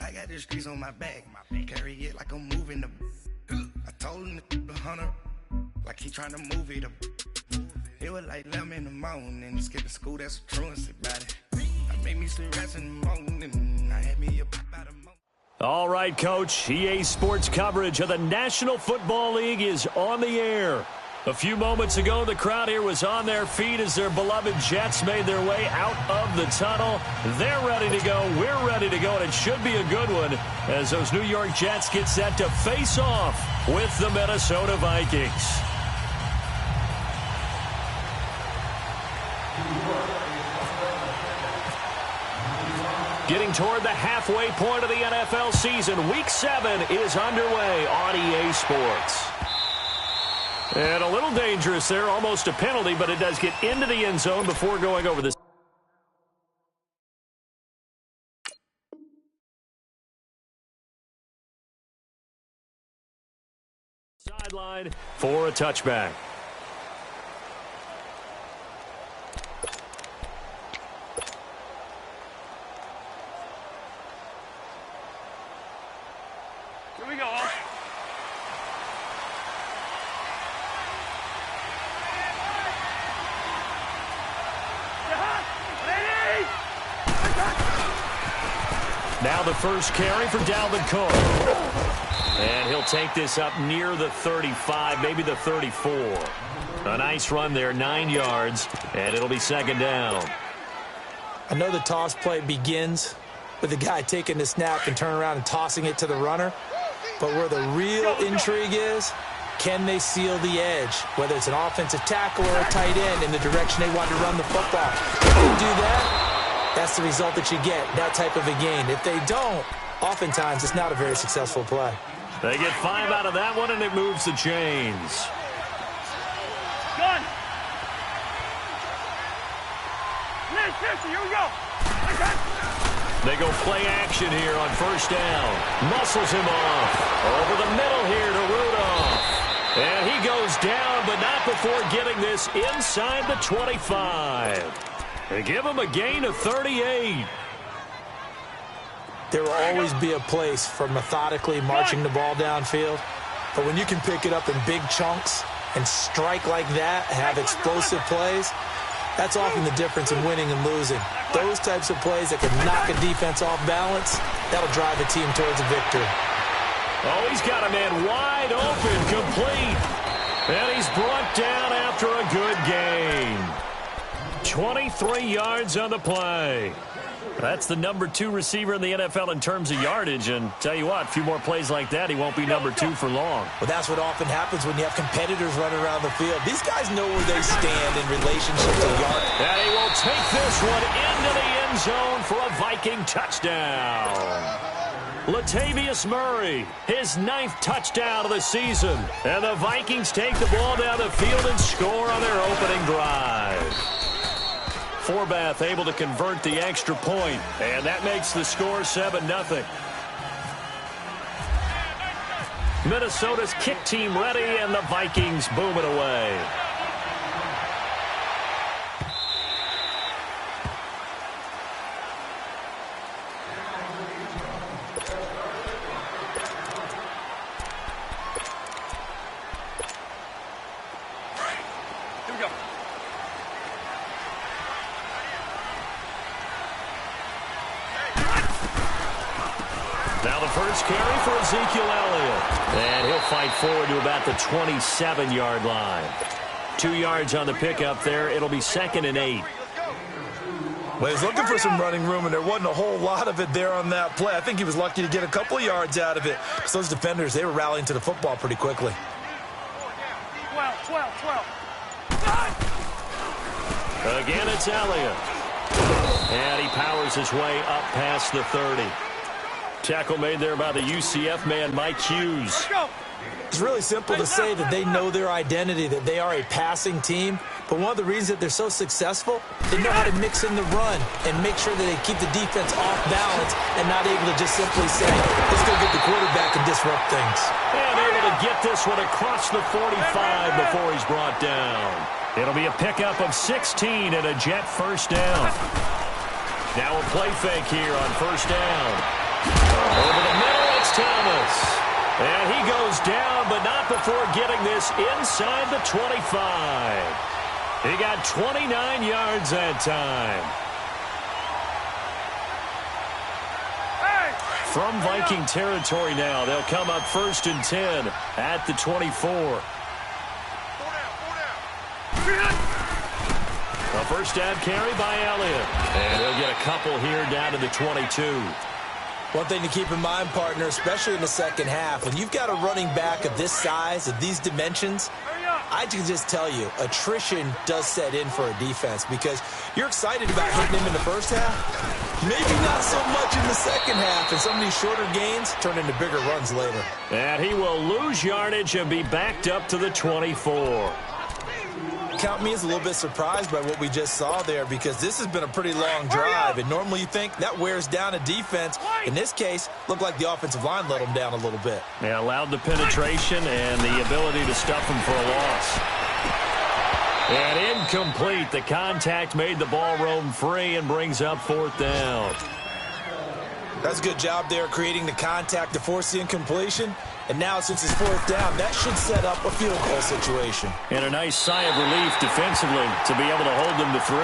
I got the streets on my back. Carry it like I'm moving the. I told him to 100, like he trying to move it up. It was like 11 in the morning. Skipping school, that's a truancy about it. I made me some rest in the morning. I had me a pop out of. All right, Coach. EA Sports coverage of the National Football League is on the air. A few moments ago, the crowd here was on their feet as their beloved Jets made their way out of the tunnel. They're ready to go. We're ready to go, and it should be a good one as those New York Jets get set to face off with the Minnesota Vikings. Getting toward the halfway point of the NFL season, Week 7 is underway on EA Sports. And a little dangerous there, almost a penalty, but it does get into the end zone before going over the sideline for a touchback. Here we go. Now the first carry for Dalvin Cook. And he'll take this up near the 35, maybe the 34. A nice run there, 9 yards, and it'll be second down. I know the toss play begins with the guy taking the snap and turning around and tossing it to the runner. But where the real intrigue is, can they seal the edge? Whether it's an offensive tackle or a tight end in the direction they want to run the football. If they do that, that's the result that you get, that type of a gain. If they don't, oftentimes it's not a very successful play. They get 5 out of that one, and it moves the chains. Gun. Here we go. They go play action here on first down. Muscles him off. Over the middle here to Rudolph. And he goes down, but not before getting this inside the 25. They give him a gain of 38. There will always be a place for methodically marching the ball downfield. But when you can pick it up in big chunks and strike like that, have explosive plays, that's often the difference in winning and losing. Those types of plays that can knock a defense off balance, that'll drive a team towards a victory. Oh, he's got a man wide open, complete. And he's brought down after a good gain. 23 yards on the play. That's the number 2 receiver in the NFL in terms of yardage. And tell you what, a few more plays like that, he won't be number 2 for long. Well, that's what often happens when you have competitors running around the field. These guys know where they stand in relationship to yardage. And he will take this one into the end zone for a Viking touchdown. Latavius Murray, his 9th touchdown of the season. And the Vikings take the ball down the field and score on their opening drive. Forbath able to convert the extra point, and that makes the score 7-0. Minnesota's kick team ready, and the Vikings boom it away. Now the first carry for Ezekiel Elliott. And he'll fight forward to about the 27-yard line. 2 yards on the pickup there. It'll be 2nd and 8. Well, he was looking for some running room, and there wasn't a whole lot of it there on that play. I think he was lucky to get a couple of yards out of it. So those defenders, they were rallying to the football pretty quickly. 12. Again, it's Elliott. And he powers his way up past the 30. Tackle made there by the UCF man, Mike Hughes. It's really simple to say that they know their identity, that they are a passing team. But one of the reasons that they're so successful, they know how to mix in the run and make sure that they keep the defense off balance and not able to just simply say, let's go get the quarterback and disrupt things. And able to get this one across the 45 before he's brought down. It'll be a pickup of 16 and a Jet first down. Now a play fake here on first down. Over the middle, it's Thomas. And he goes down, but not before getting this inside the 25. He got 29 yards that time. From Viking territory now, they'll come up 1st and 10 at the 24. A first down carry by Elliott. And he'll get a couple here down to the 22. One thing to keep in mind, partner, especially in the second half, when you've got a running back of this size, of these dimensions, I can just tell you, attrition does set in for a defense because you're excited about hitting him in the first half. Maybe not so much in the second half, and some of these shorter gains turn into bigger runs later. And he will lose yardage and be backed up to the 24. Count me as a little bit surprised by what we just saw there because this has been a pretty long drive, and normally you think that wears down a defense. In this case, looked like the offensive line let them down a little bit. They allowed the penetration and the ability to stuff them for a loss. And incomplete. The contact made the ball roam free and brings up 4th down. That's a good job there creating the contact to force the incompletion. And now, since it's 4th down, that should set up a field goal situation. And a nice sigh of relief defensively to be able to hold them to 3.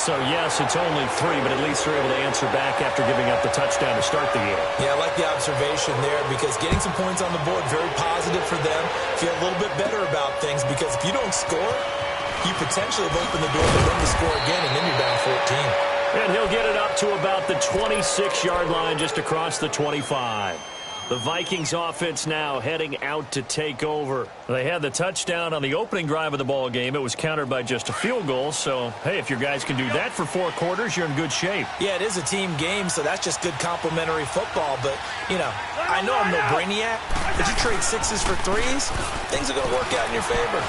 So, yes, it's only 3, but at least they're able to answer back after giving up the touchdown to start the game. Yeah, I like the observation there because getting some points on the board, very positive for them. Feel a little bit better about things because if you don't score, you potentially have opened the door for them to score again, and then you're down 14. And he'll get it up to about the 26-yard line just across the 25. The Vikings offense now heading out to take over. They had the touchdown on the opening drive of the ball game. It was countered by just a field goal. So, hey, if your guys can do that for 4 quarters, you're in good shape. Yeah, it is a team game, so that's just good complimentary football. But, you know, I know I'm no brainiac, but you trade 6s for 3s, things are going to work out in your favor.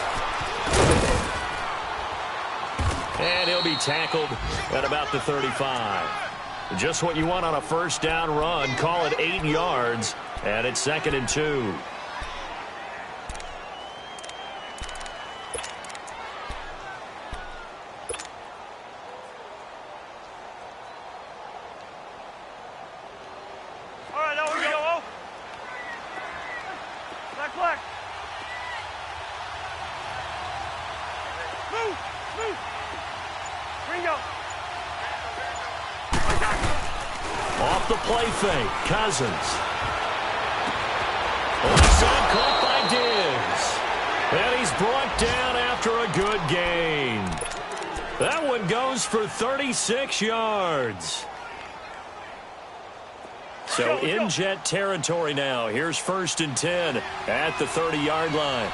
And he'll be tackled at about the 35. Just what you want on a first down run. Call it 8 yards. And it's 2nd and 2. All right, now we go. Black. Move. Ringo. Off the play fake. Cousins. Onside caught by Diggs. And he's brought down after a good gain. That one goes for 36 yards. So in Jet territory now. Here's 1st and 10 at the 30-yard line.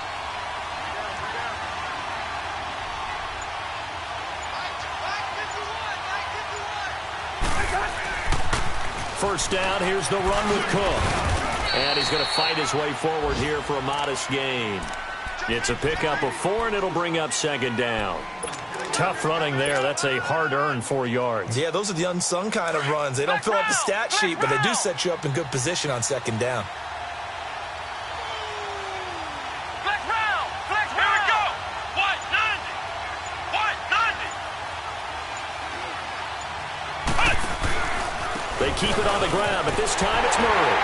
First down, here's the run with Cook. And he's going to fight his way forward here for a modest gain. It's a pickup of 4, and it'll bring up 2nd down. Tough running there. That's a hard-earned 4 yards. Yeah, those are the unsung kind of runs. They don't fill out the stat sheet, but they do set you up in good position on 2nd down. They keep it on the ground, but this time it's Murray.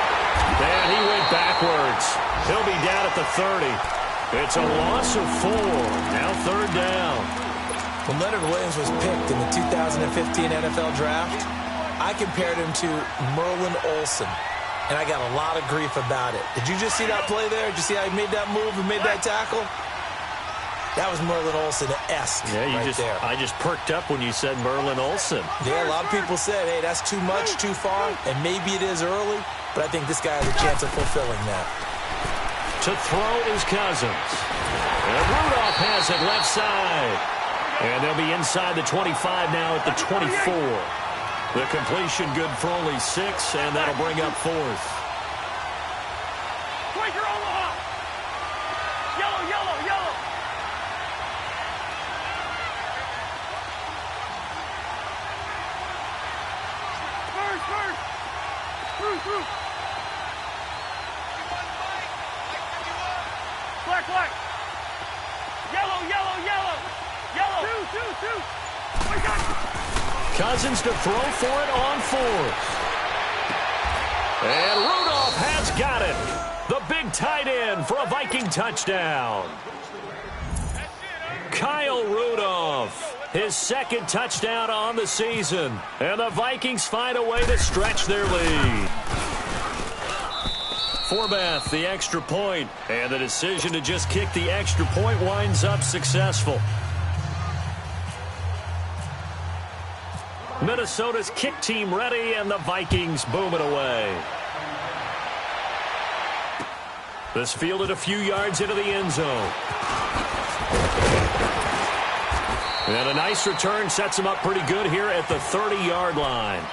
And he went backwards. He'll be down at the 30. It's a loss of 4. Now 3rd down. When Leonard Williams was picked in the 2015 NFL Draft, I compared him to Merlin Olsen, and I got a lot of grief about it. Did you just see that play there? Did you see how he made that move and made that tackle? That was Merlin Olsen-esque there. I just perked up when you said Merlin Olsen. Yeah, a lot of people said, hey, that's too much, too far, and maybe it is early, but I think this guy has a chance of fulfilling that. To throw is Cousins. And Rudolph has it left side. And they'll be inside the 25 now at the 24. The completion good for only 6, and that'll bring up 4th. Quaker Omaha! Yellow! First! Through! Black! Yellow! Two! Cousins to throw for it on 4th. tight end for a Viking touchdown. Kyle Rudolph, his second touchdown on the season. And the Vikings find a way to stretch their lead. Forbath, the extra point, and the decision to just kick the extra point winds up successful. Minnesota's kick team ready, and the Vikings boom it away. This fielded a few yards into the end zone. And a nice return sets them up pretty good here at the 30-yard line.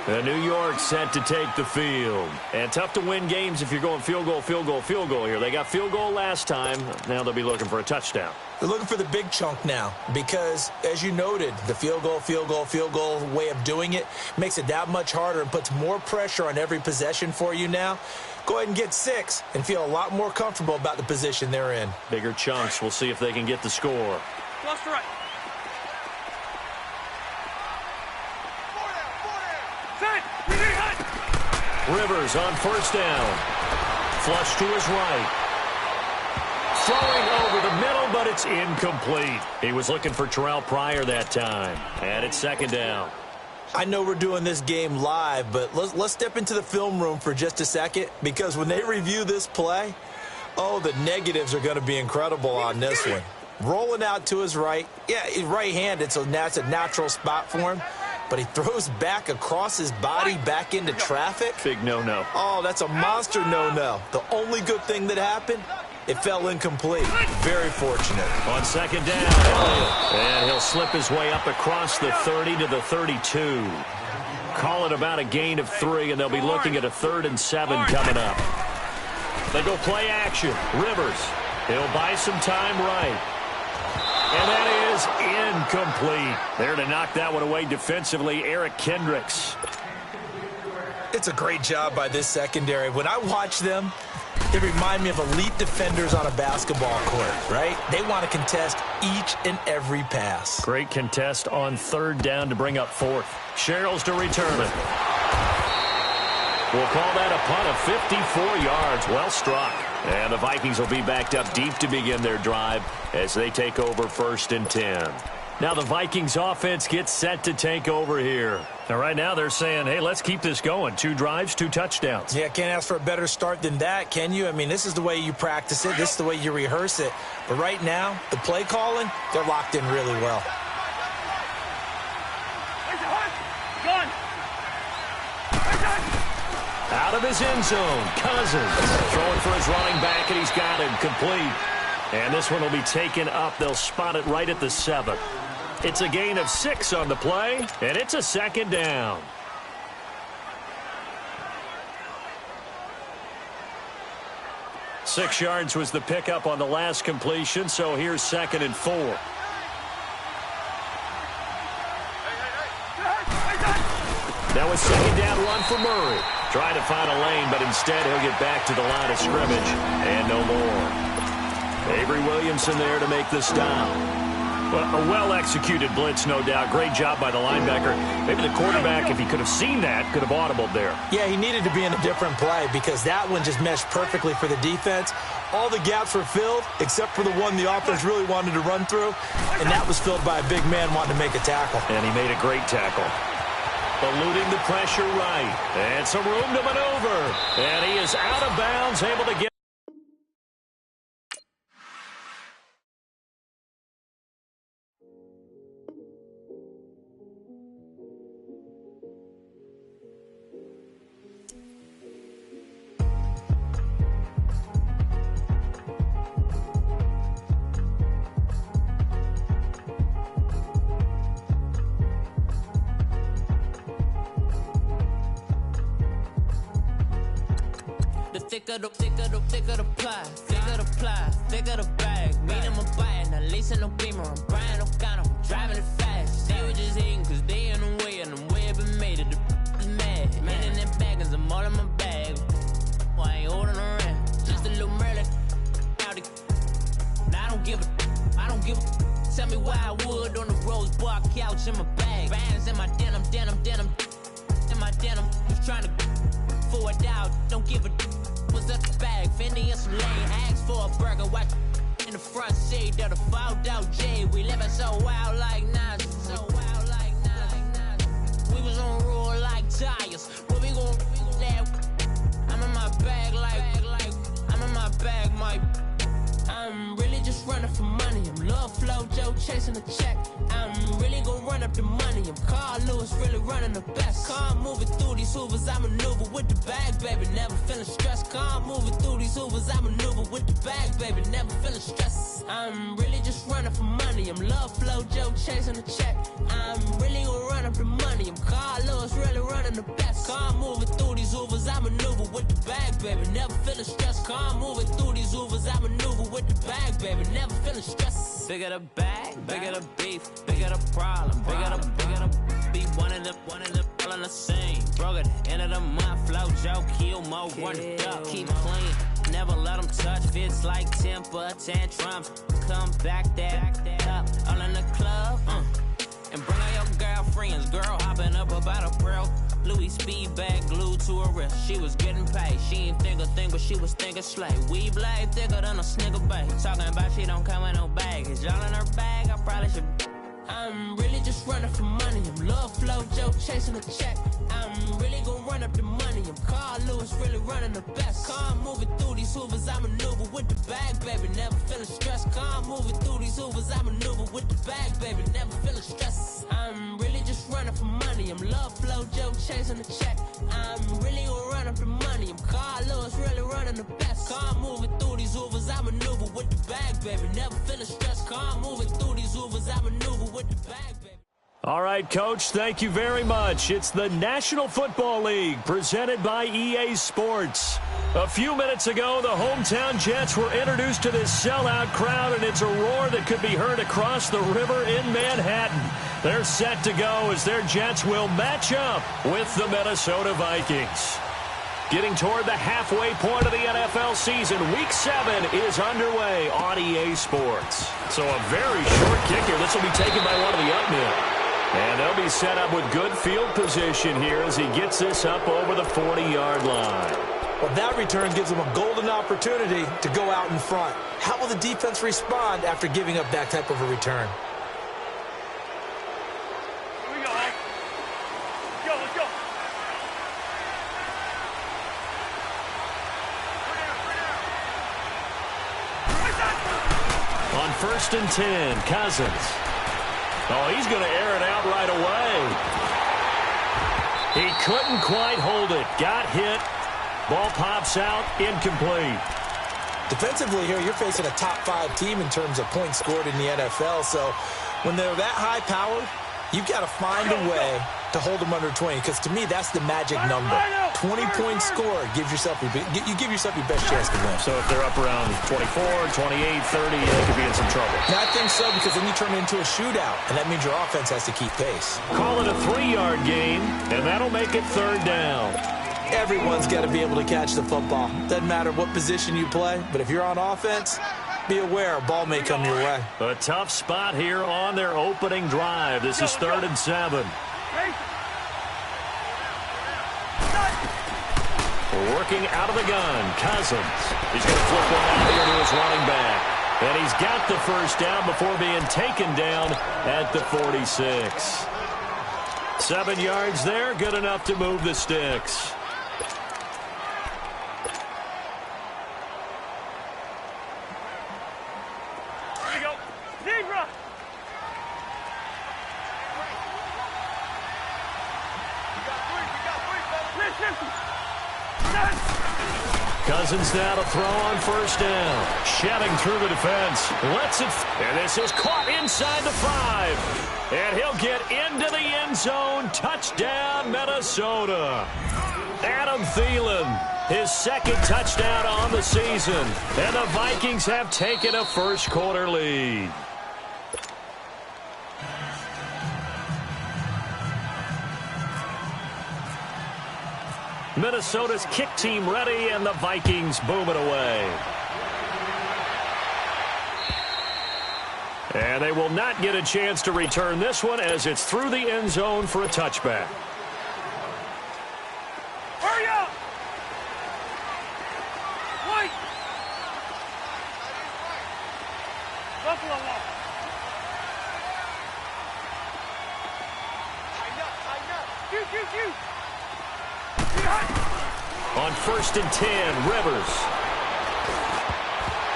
And New York set to take the field. And tough to win games if you're going field goal, field goal, field goal here. They got field goal last time. Now they'll be looking for a touchdown. They're looking for the big chunk now because, as you noted, the field goal way of doing it makes it that much harder and puts more pressure on every possession for you now. Go ahead and get 6 and feel a lot more comfortable about the position they're in. Bigger chunks. We'll see if they can get the score. Close to right. Rivers on first down. Flush to his right. Throwing over the middle, but it's incomplete. He was looking for Terrell Pryor that time. And it's second down. I know we're doing this game live, but let's step into the film room for just a second, because when they review this play, oh, the negatives are going to be incredible on this one. Rolling out to his right. Yeah, he's right-handed, so that's a natural spot for him. But he throws back across his body back into traffic. Big no-no. Oh, that's a monster no-no. The only good thing that happened, it fell incomplete. Very fortunate. On second down, and he'll slip his way up across the 30 to the 32. Call it about a gain of 3, and they'll be looking at a 3rd and 7 coming up. They go play action. Rivers, he'll buy some time right. And that is incomplete. There to knock that one away defensively, Eric Kendricks. It's a great job by this secondary. When I watch them, they remind me of elite defenders on a basketball court, right? They want to contest each and every pass. Great contest on 3rd down to bring up 4th. Sherrills to return it. We'll call that a punt of 54 yards. Well struck. And the Vikings will be backed up deep to begin their drive as they take over 1st and 10. Now the Vikings offense gets set to take over here. Now right now they're saying, hey, let's keep this going. 2 drives, 2 touchdowns. Yeah, can't ask for a better start than that, can you? I mean, this is the way you practice it. This is the way you rehearse it. But right now, the play calling, they're locked in really well. Out of his end zone, Cousins throwing for his running back, and he's got it complete. And this one will be taken up. They'll spot it right at the 7. It's a gain of 6 on the play, and it's a 2nd down. Six yards was the pickup on the last completion, so here's 2nd and 4. Now a 2nd down run for Murray. Trying to find a lane, but instead he'll get back to the line of scrimmage. And no more. Avery Williamson there to make the stop. Well, a well-executed blitz, no doubt. Great job by the linebacker. Maybe the quarterback, if he could have seen that, could have audibled there. Yeah, he needed to be in a different play because that one just meshed perfectly for the defense. All the gaps were filled except for the one the offense really wanted to run through, and that was filled by a big man wanting to make a tackle. And he made a great tackle. Eluding the pressure right. And some room to maneuver. And he is out of bounds, able to get. Thicker the ply, thicker the bag. Meet him a bite, now lacing no beamer. I'm Brian O'Connor, I'm driving it fast. They were just hating cause they in the way, and the way I've been made it, the is mad. Man in that bag, cause I'm all in my bag. Well, I ain't holding around, just a little Merlin. Now I don't give a, tell me why I would on the rose bar couch in my bag. Bands in my denim, in my denim. Just trying to forward out, don't give a. was at the bag, Fendi and some lane. Asked for a burger, watch in the front seat of the fouled out J. We living so wild like Nas, so wild like Nas. We was on roll like tires. Where we gon' that? I'm in my bag like I'm in my bag, my. I'm really just running for money. I'm Love Flow Joe chasing a check. I'm really gon' run up the money. I'm Carl Lewis, really running the best. Car moving through these Hoovers, I maneuver with the bag, baby. Never feeling stressed. Car moving through these Hoovers, I maneuver with the bag, baby. Never feeling stressed. I'm really just running for money. I'm Love Flow Joe chasing a check. I'm really gon' run up the money. I'm Carl Lewis, really running the best. Car moving through these Hoovers, I maneuver with the bag, baby. Never feeling stressed. Car moving through these Hoovers, I maneuver with the bag, baby. Never feeling stressed. Bigger the bag, bigger the beef, bigger the problem, bigger the be one of the all on the same. Broke at the end of the month, Flow Joe, kill mo, run it up, keep clean. Never let them touch, fits like temper tantrums. Come back that up, all in the club, and bring all your girlfriends. Girl hopping up about a pearl. Louis speed bag glued to her wrist. She was getting paid. She ain't think a thing, but she was thinking slay. We blade thicker than a snigger bag. Talking about she don't come with no baggage. All in her bag, I probably should. I'm really just running for money. I'm Love Flow Joe chasing a check. I'm really gon' run up the money. I'm Carl Lewis, really running the best. Car moving through these Hoovers, I maneuver with the bag, baby. Never feeling stressed. Car moving through these Hoovers, I maneuver with the bag, baby. Never feeling stressed. I'm really just running for money. I'm Love Flow Joe chasing a check. I'm really gon' run up the money. I'm Carl Lewis, really running the best. Car moving through these Hoovers, I maneuver with the bag, baby. Never feeling stressed. Car moving through these Hoovers, I maneuver with the bag, baby. All right, Coach, thank you very much. It's the National Football League presented by EA Sports. A few minutes ago, the hometown Jets were introduced to this sellout crowd, and it's a roar that could be heard across the river in Manhattan. They're set to go as their Jets will match up with the Minnesota Vikings. Getting toward the halfway point of the NFL season, Week 7 is underway on EA Sports. So a very short kicker. This will be taken by one of the up men. And they'll be set up with good field position here as he gets this up over the 40-yard line. Well, that return gives them a golden opportunity to go out in front. How will the defense respond after giving up that type of a return? Here we go, Hank. Let's go. On 1st and 10, Cousins. Oh, he's going to air it out right away. He couldn't quite hold it. Got hit. Ball pops out. Incomplete. Defensively here, you're facing a top-5 team in terms of points scored in the NFL. So when they're that high-powered, you've got to find a way to hold them under 20. Because to me, that's the magic number. 20-point score gives yourself you give yourself your best chance to win. So if they're up around 24, 28, 30, they could be in some trouble. And I think so, because then you turn it into a shootout, and that means your offense has to keep pace. Call it a 3-yard gain, and that'll make it 3rd down. Everyone's got to be able to catch the football. Doesn't matter what position you play, but if you're on offense, be aware a ball may come your way. A tough spot here on their opening drive. This is 3rd and 7. Working out of the gun, Cousins. He's going to flip one out here to his running back. And he's got the 1st down before being taken down at the 46. 7 yards there, good enough to move the sticks. Here we go. Zebra. Cousins now to throw on 1st down. Shedding through the defense. Lets it. And this is caught inside the 5. And he'll get into the end zone. Touchdown, Minnesota. Adam Thielen, his 2nd touchdown on the season. And the Vikings have taken a first-quarter lead. Minnesota's kick team ready, and the Vikings boom it away. And they will not get a chance to return this one as it's through the end zone for a touchback. Hurry up! On 1st and 10, Rivers.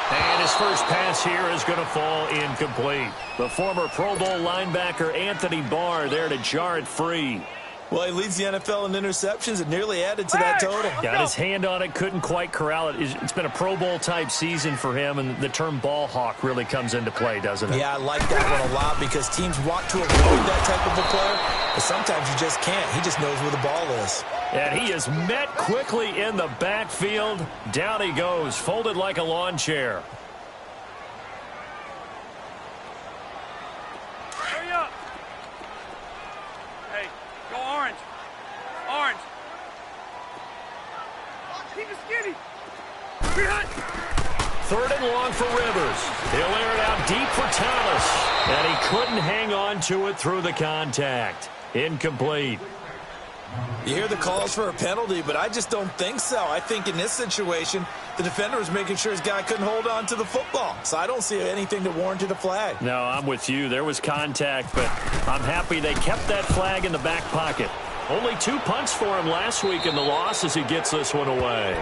And his first pass here is going to fall incomplete. The former Pro Bowl linebacker Anthony Barr there to jar it free. Well, he leads the NFL in interceptions and nearly added to that total. Got his hand on it, couldn't quite corral it. It's been a Pro Bowl-type season for him, and the term ball hawk really comes into play, doesn't it? Yeah, I like that one a lot because teams want to avoid that type of a player, but sometimes you just can't. He just knows where the ball is. And he is met quickly in the backfield. Down he goes, folded like a lawn chair. Hurry up. Hey, go orange. Orange. Keep it skinny. Behind. 3rd and long for Rivers. He'll air it out deep for Thomas. And he couldn't hang on to it through the contact. Incomplete. You hear the calls for a penalty, but I just don't think so. I think in this situation, the defender was making sure his guy couldn't hold on to the football. So I don't see anything that warranted a flag. No, I'm with you. There was contact, but I'm happy they kept that flag in the back pocket. Only 2 punts for him last week in the loss as he gets this one away.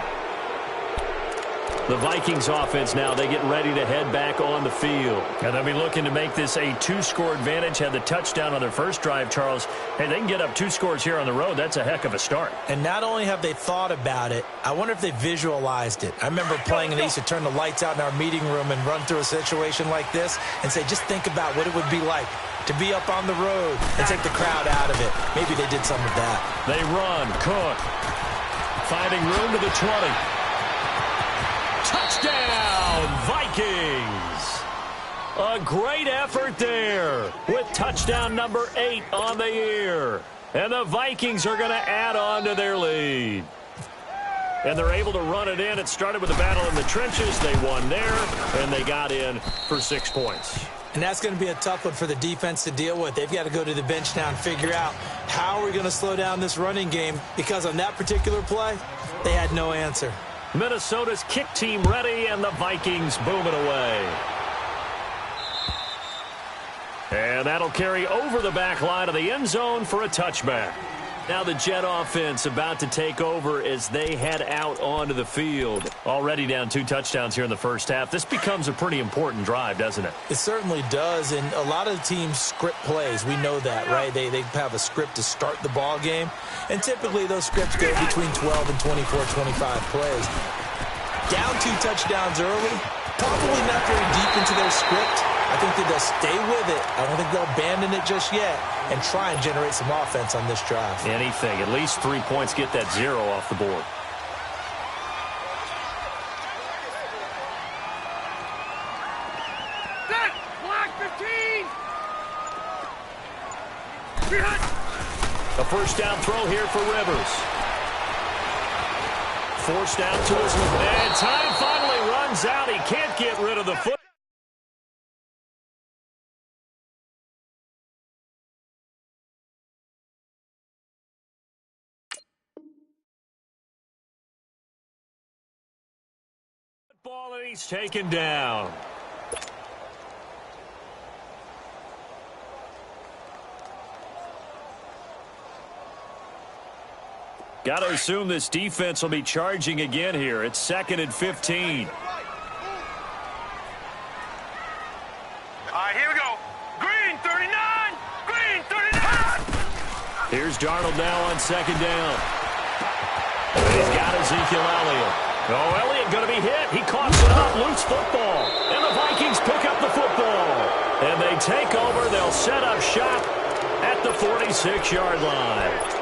The Vikings offense now, they get ready to head back on the field. And they'll be looking to make this a 2-score advantage. Had the touchdown on their first drive, Charles. Hey, they can get up 2 scores here on the road. That's a heck of a start. And not only have they thought about it, I wonder if they visualized it. I remember playing and they used to turn the lights out in our meeting room and run through a situation like this and say, just think about what it would be like to be up on the road and take the crowd out of it. Maybe they did some of that. They run. Cook finding room to the 20. Touchdown, Vikings! A great effort there with touchdown number 8 on the year. And the Vikings are going to add on to their lead. And they're able to run it in. It started with a battle in the trenches. They won there, and they got in for 6 points. And that's going to be a tough one for the defense to deal with. They've got to go to the bench now and figure out how are we going to slow down this running game, because on that particular play, they had no answer. Minnesota's kick team ready, and the Vikings boom it away. And that'll carry over the back line of the end zone for a touchback. Now the Jet offense about to take over as they head out onto the field. Already down 2 touchdowns here in the first half. This becomes a pretty important drive, doesn't it? It certainly does, and a lot of teams script plays. We know that, right? They have a script to start the ball game, and typically those scripts go between 12 and 24, 25 plays. Down 2 touchdowns early, probably not very deep into their script. I think that they'll stay with it. I don't think they'll abandon it just yet and try and generate some offense on this drive. Anything. At least 3 points, get that 0 off the board. Set! Block 15! A first down throw here for Rivers. Forced out to his and time finally runs out. He can't get rid of the foot. Ball, and he's taken down. Got to assume this defense will be charging again here. It's 2nd and 15. All right, here we go. Green, 39! Green, 39! Here's Darnold now on 2nd down. And he's got Ezekiel Elliott. Oh, Elliott going to be hit. He coughs it up. Loose football. And the Vikings pick up the football. And they take over. They'll set up shop at the 46-yard line.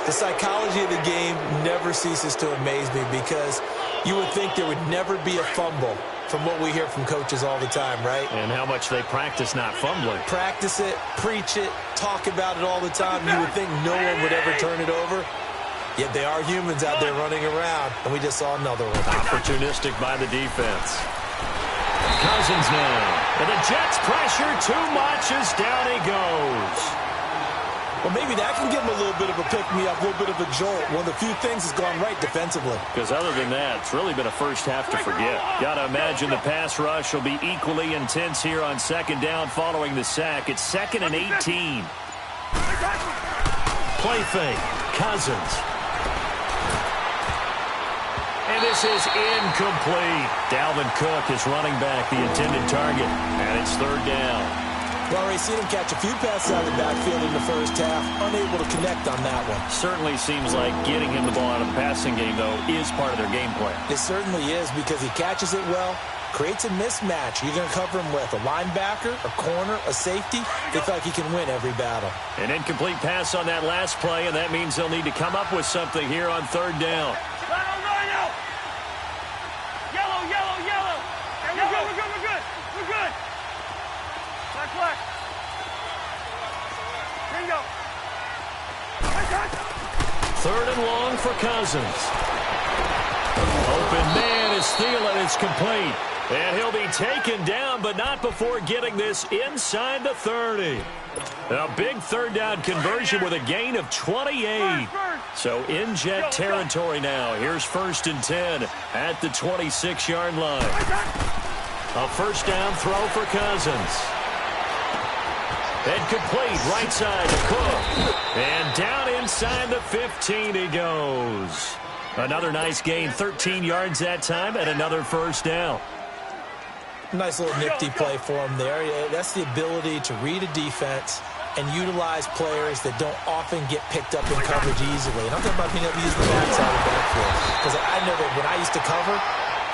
The psychology of the game never ceases to amaze me, because you would think there would never be a fumble from what we hear from coaches all the time, right? And how much they practice not fumbling. Practice it, preach it, talk about it all the time. You would think no one would ever turn it over. Yet they are humans out there running around, and we just saw another one. Opportunistic by the defense. Cousins now. And the Jets pressure too much as down he goes. Well, maybe that can give him a little bit of a pick-me-up, a little bit of a jolt. One of the few things that's gone right defensively. Because other than that, it's really been a first half to forget. Got to imagine the pass rush will be equally intense here on 2nd down following the sack. It's 2nd and 18. Play fake. Cousins. This is incomplete. Dalvin Cook is running back the intended target, and it's third down. Well, already seen him catch a few passes out of the backfield in the first half. Unable to connect on that one. Certainly seems like getting him the ball out of the passing game, though, is part of their game plan. It certainly is because he catches it well, creates a mismatch. You're going to cover him with a linebacker, a corner, a safety. They feel like he can win every battle. An incomplete pass on that last play, and that means they'll need to come up with something here on third down. Third and long for Cousins. Open man is Thielen. It's complete. And he'll be taken down, but not before getting this inside the 30. A big third down conversion with a gain of 28. So in Jet territory now. Here's 1st and 10 at the 26-yard line. A first down throw for Cousins. And complete, right side to Cook. And down inside the 15 he goes. Another nice gain, 13 yards that time, and another first down. Nice little nifty play for him there. That's the ability to read a defense and utilize players that don't often get picked up in coverage easily. And I'm talking about being able to use the backside of the backfield. Because I know that when I used to cover,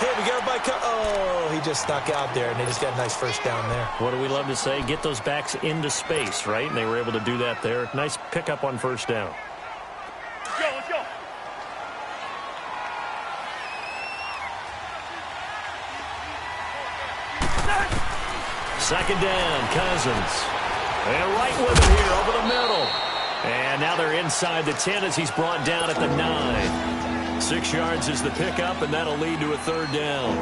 hey, we got a bike. Oh, he just snuck out there, and they just got a nice first down there. What do we love to say? Get those backs into space, right? And they were able to do that there. Nice pickup on first down. Let's go. Second down, Cousins. And right with it here over the middle. And now they're inside the 10 as he's brought down at the 9. 6 yards is the pickup, and that'll lead to a third down.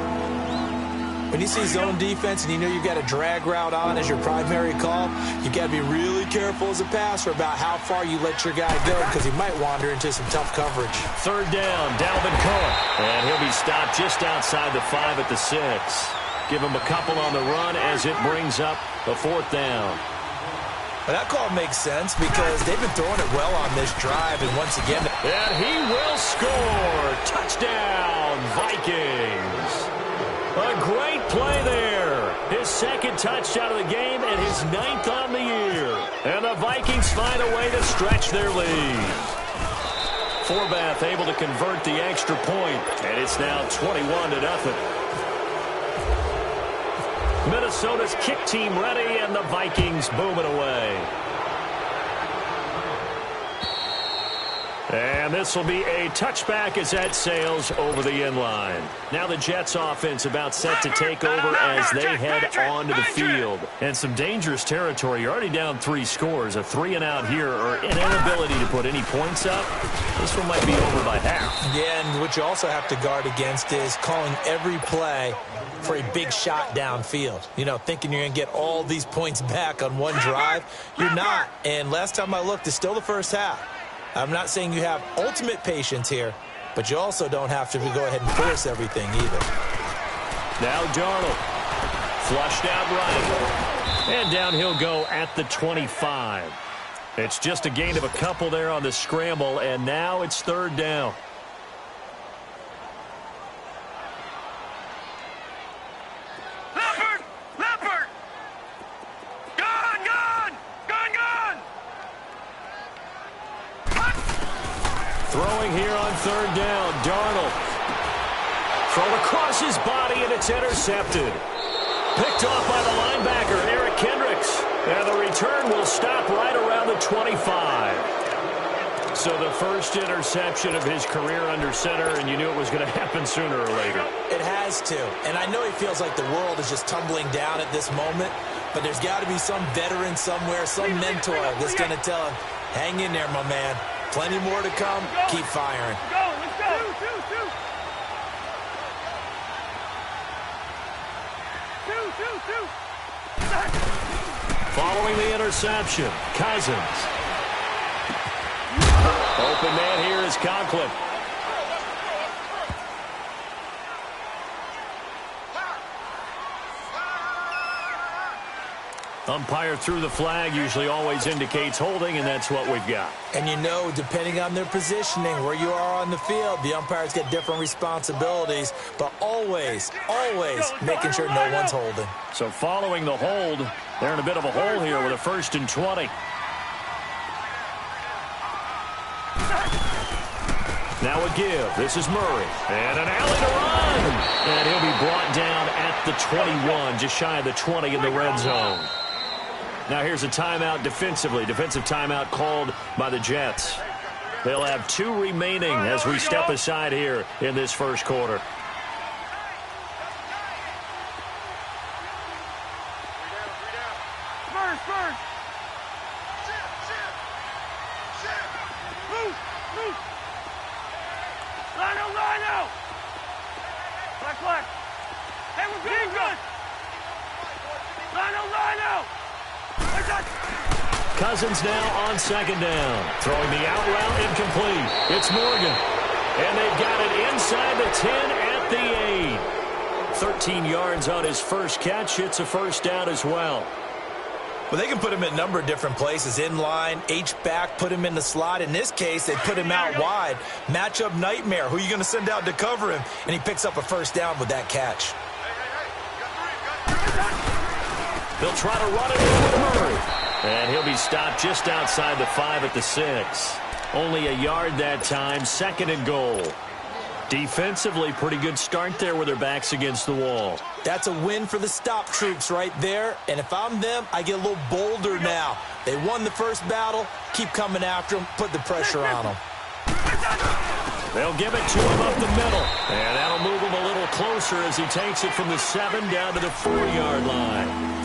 When you see zone defense and you know you've got a drag route on as your primary call, you've got to be really careful as a passer about how far you let your guy go because he might wander into some tough coverage. Third down, Dalvin Cook. And he'll be stopped just outside the 5 at the 6. Give him a couple on the run as it brings up a fourth down. Well, that call makes sense because they've been throwing it well on this drive, and once again... And he will score! Touchdown, Vikings! A great play there. His second touchdown of the game and his 9th on the year. And the Vikings find a way to stretch their lead. Forbath able to convert the extra point, and it's now 21-0. Minnesota's kick team ready, and the Vikings boom it away. And this will be a touchback as that sails over the end line. Now the Jets offense about set to take over as they head onto the field. And some dangerous territory. You're already down 3 scores. A 3-and-out here or an inability to put any points up. This one might be over by half. Yeah, and what you also have to guard against is calling every play for a big shot downfield. You know, thinking you're going to get all these points back on one drive. You're not. And last time I looked, it's still the first half. I'm not saying you have ultimate patience here, but you also don't have to go ahead and force everything either. Now Darnold. Flushed out right. And down he'll go at the 25. It's just a gain of a couple there on the scramble, and now it's third down. Throwing here on third down, Darnold. Thrown across his body, and it's intercepted. Picked off by the linebacker, Eric Kendricks. And the return will stop right around the 25. So the first interception of his career under center, and you knew it was going to happen sooner or later. It has to. And I know he feels like the world is just tumbling down at this moment, but there's got to be some veteran somewhere, some mentor that's going to tell him, hang in there, my man. Plenty more to come. Keep firing. Let's go. Two. Following the interception, Cousins. Open man here is Conklin. Umpire threw the flag, usually always indicates holding, and that's what we've got. And you know, depending on their positioning, where you are on the field, the umpires get different responsibilities, but always making sure no one's holding. So following the hold, they're in a bit of a hole here with a 1st and 20. Now a give. This is Murray. And an alley to run. And he'll be brought down at the 21, just shy of the 20 in the red zone. Now here's a timeout defensively. Defensive timeout called by the Jets. They'll have 2 remaining as we step aside here in this first quarter. Cousins now on 2nd down. Throwing the out route incomplete. It's Morgan. And they've got it inside the 10 at the 8. 13 yards on his first catch. It's a 1st down as well. Well, they can put him in a number of different places. In line, H-back, put him in the slot. In this case, they put him out wide. Matchup nightmare. Who are you going to send out to cover him? And he picks up a 1st down with that catch. They'll try to run it with Murray. And he'll be stopped just outside the 5 at the 6. Only a yard that time, 2nd and goal. Defensively, pretty good start there with their backs against the wall. That's a win for the stop troops right there. And if I'm them, I get a little bolder now. They won the first battle. Keep coming after them. Put the pressure on them. They'll give it to him up the middle. And that'll move him a little closer as he takes it from the 7 down to the 4-yard line.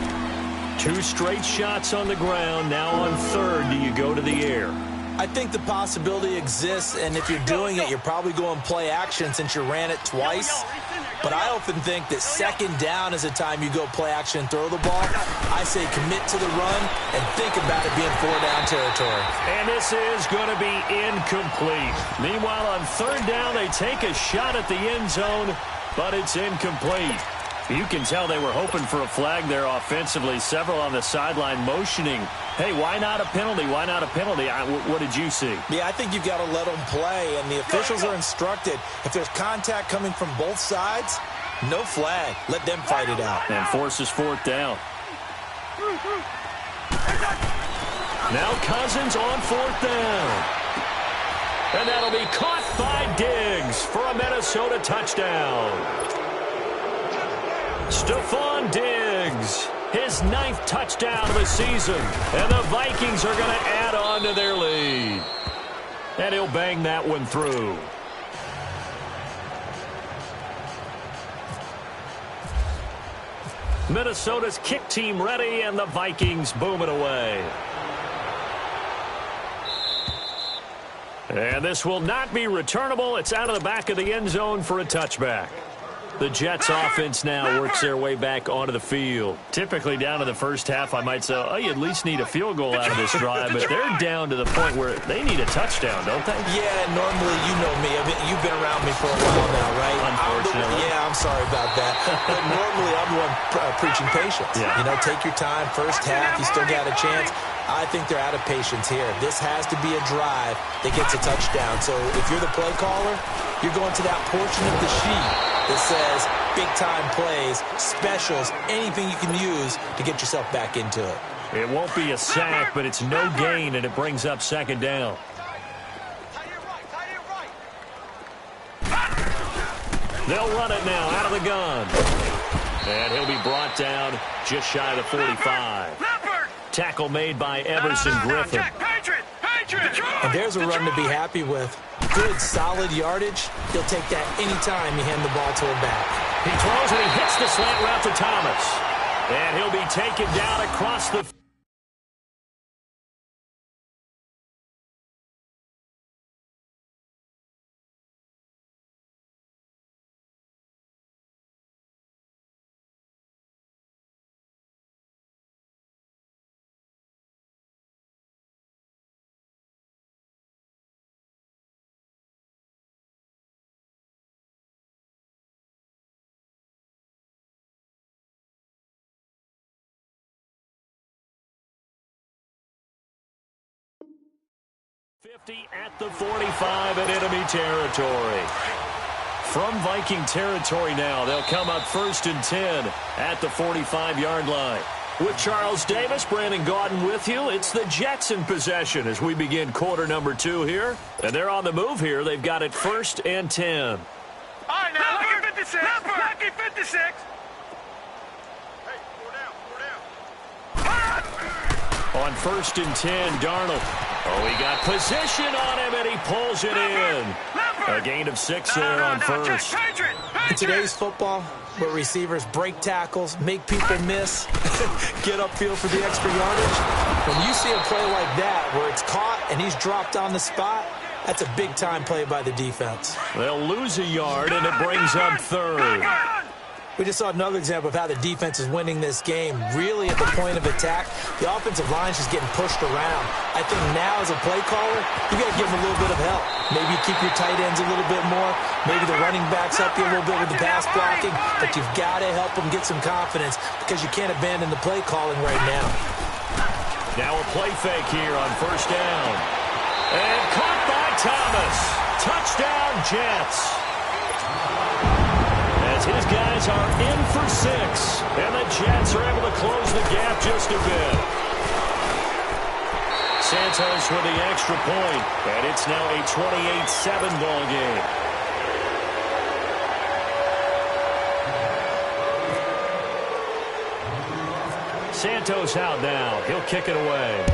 2 straight shots on the ground. Now on 3rd, do you go to the air? I think the possibility exists, and if you're doing it, you're probably going play action since you ran it twice. But I often think that 2nd down is a time you go play action and throw the ball. I say commit to the run and think about it being 4-down territory. And this is going to be incomplete. Meanwhile, on 3rd down, they take a shot at the end zone, but it's incomplete. You can tell they were hoping for a flag there offensively. Several on the sideline motioning, hey, why not a penalty? Why not a penalty? What did you see? Yeah, I think you've got to let them play, and the officials are instructed. If there's contact coming from both sides, no flag. Let them fight it out. And forces 4th down. Now Cousins on 4th down. And that'll be caught by Diggs for a Minnesota touchdown. Stephon Diggs, his 9th touchdown of the season, and the Vikings are going to add on to their lead. And he'll bang that one through. Minnesota's kick team ready, and the Vikings boom it away. And this will not be returnable. It's out of the back of the end zone for a touchback. The Jets offense now works their way back onto the field. Typically down to the first half, I might say, oh, you at least need a field goal out of this drive, but they're down to the point where they need a touchdown, don't they? Yeah, normally, you know me. You've been around me for a while now, right? Unfortunately. I'm sorry about that. But normally, I'm the one preaching patience. Yeah. You know, take your time. First half, you still got a chance. I think they're out of patience here. This has to be a drive that gets a touchdown. So if you're the play caller, you're going to that portion of the sheet that says big-time plays, specials, anything you can use to get yourself back into it. It won't be a sack, but it's no gain, and it brings up 2nd down. They'll run it now out of the gun. And he'll be brought down just shy of the 45. Tackle made by Everson Griffin. And there's a run to be happy with. Good, solid yardage. He'll take that anytime you hand the ball to him back. He throws and he hits the slant route to Thomas. And he'll be taken down across the 50 at the 45 in enemy territory. From Viking territory now, they'll come up 1st and 10 at the 45-yard line. With Charles Davis, Brandon Gaudin with you, it's the Jets in possession as we begin quarter number 2 here. And they're on the move here. They've got it 1st and 10. All right, now, lucky 56. Lucky 56. Hey, 4 down. On 1st and 10, Darnold. Oh, he got position on him, and he pulls it in. A gain of 6 there on first. In today's football, where receivers break tackles, make people miss, get upfield for the extra yardage, when you see a play like that where it's caught and he's dropped on the spot, that's a big-time play by the defense. They'll lose a yard, and it brings up 3rd. We just saw another example of how the defense is winning this game. Really at the point of attack, the offensive line's just getting pushed around. I think now as a play caller, you got to give them a little bit of help. Maybe you keep your tight ends a little bit more. Maybe the running backs help you a little bit with the pass blocking. But you've got to help them get some confidence because you can't abandon the play calling right now. Now a play fake here on 1st down. And caught by Thomas. Touchdown, Jets. His guys are in for 6, and the Jets are able to close the gap just a bit. Santos with the extra point, and it's now a 28-7 ball game. Santos out now. He'll kick it away.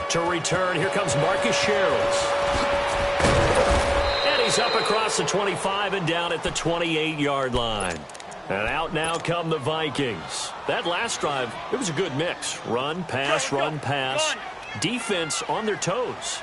To return, here comes Marcus Sherrills. He's up across the 25 and down at the 28-yard line. And out now come the Vikings. That last drive, it was a good mix. Run, pass, run, pass. Defense on their toes.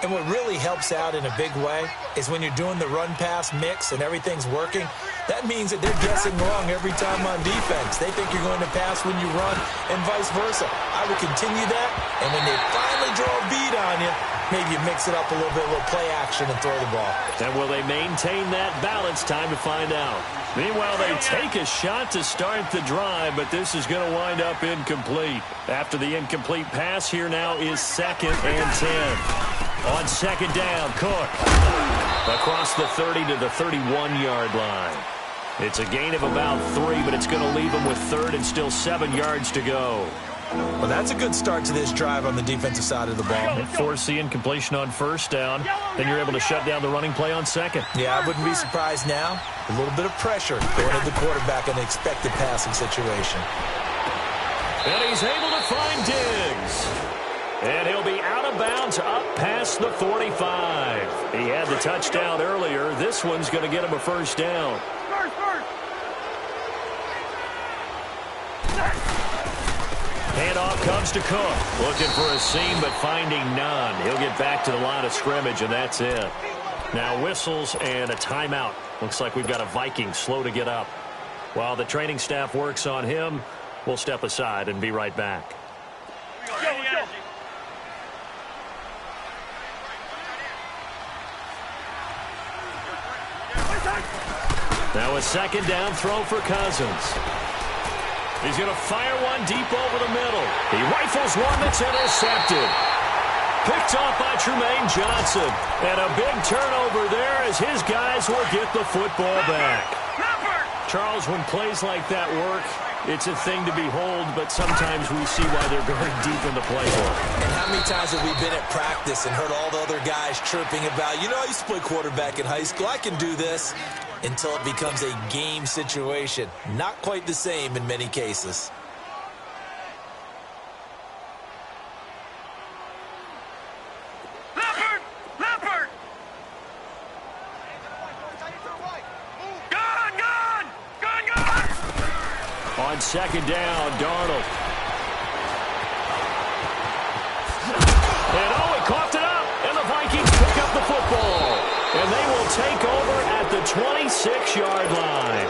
And what really helps out in a big way is when you're doing the run-pass mix and everything's working, that means that they're guessing wrong every time on defense. They think you're going to pass when you run and vice versa. I would continue that, and when they finally draw a beat on you, maybe you mix it up a little bit, a little play action and throw the ball. And will they maintain that balance? Time to find out. Meanwhile, they take a shot to start the drive, but this is going to wind up incomplete. After the incomplete pass, here now is 2nd and 10. On 2nd down, Cook. Across the 30 to the 31-yard line. It's a gain of about 3, but it's going to leave them with 3rd and still 7 yards to go. Well, that's a good start to this drive on the defensive side of the ball. Force the incompletion on 1st down, then you're able to shut down the running play on 2nd. Yeah, I wouldn't be surprised now. A little bit of pressure going at the quarterback in an expected passing situation. And he's able to find Diggs. And he'll be out of bounds up past the 45. He had the touchdown earlier. This one's going to get him a 1st down. Handoff comes to Cook. Looking for a seam, but finding none. He'll get back to the line of scrimmage, and that's it. Now whistles and a timeout. Looks like we've got a Viking slow to get up. While the training staff works on him, we'll step aside and be right back. Now a 2nd down throw for Cousins. He's going to fire one deep over the middle. He rifles one that's intercepted. Picked off by Trumaine Johnson. And a big turnover there as his guys will get the football back. Charles, when plays like that work, it's a thing to behold, but sometimes we see why they're going deep in the playbook. And how many times have we been at practice and heard all the other guys chirping about, you know, I used to play quarterback in high school, I can do this, until it becomes a game situation. Not quite the same in many cases. Leopard! Gone! On 2nd down, Darnold. And he coughed it up, and the Vikings pick up the football. And they will take over at the 26-yard line.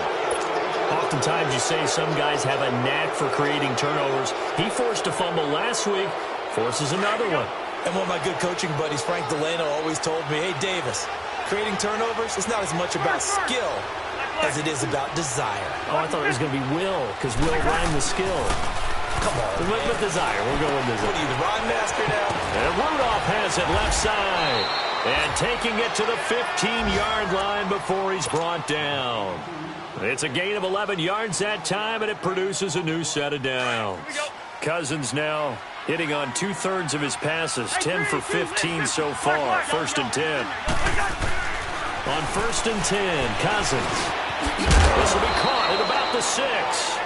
Oftentimes you say some guys have a knack for creating turnovers. He forced a fumble last week, forces another one. And one of my good coaching buddies, Frank Delano, always told me, hey, Davis, creating turnovers is not as much about skill as it is about desire. Oh, I thought it was going to be will, because will rhymed with skill. Come on, with desire. We'll go with desire. What are you, the rhyme master now? And Rudolph has it left side. And taking it to the 15-yard line before he's brought down. It's a gain of 11 yards that time, and it produces a new set of downs. Cousins now hitting on 2/3 of his passes, 10 for 15 so far. 1st and 10. On 1st and 10, Cousins. This will be caught at about the 6.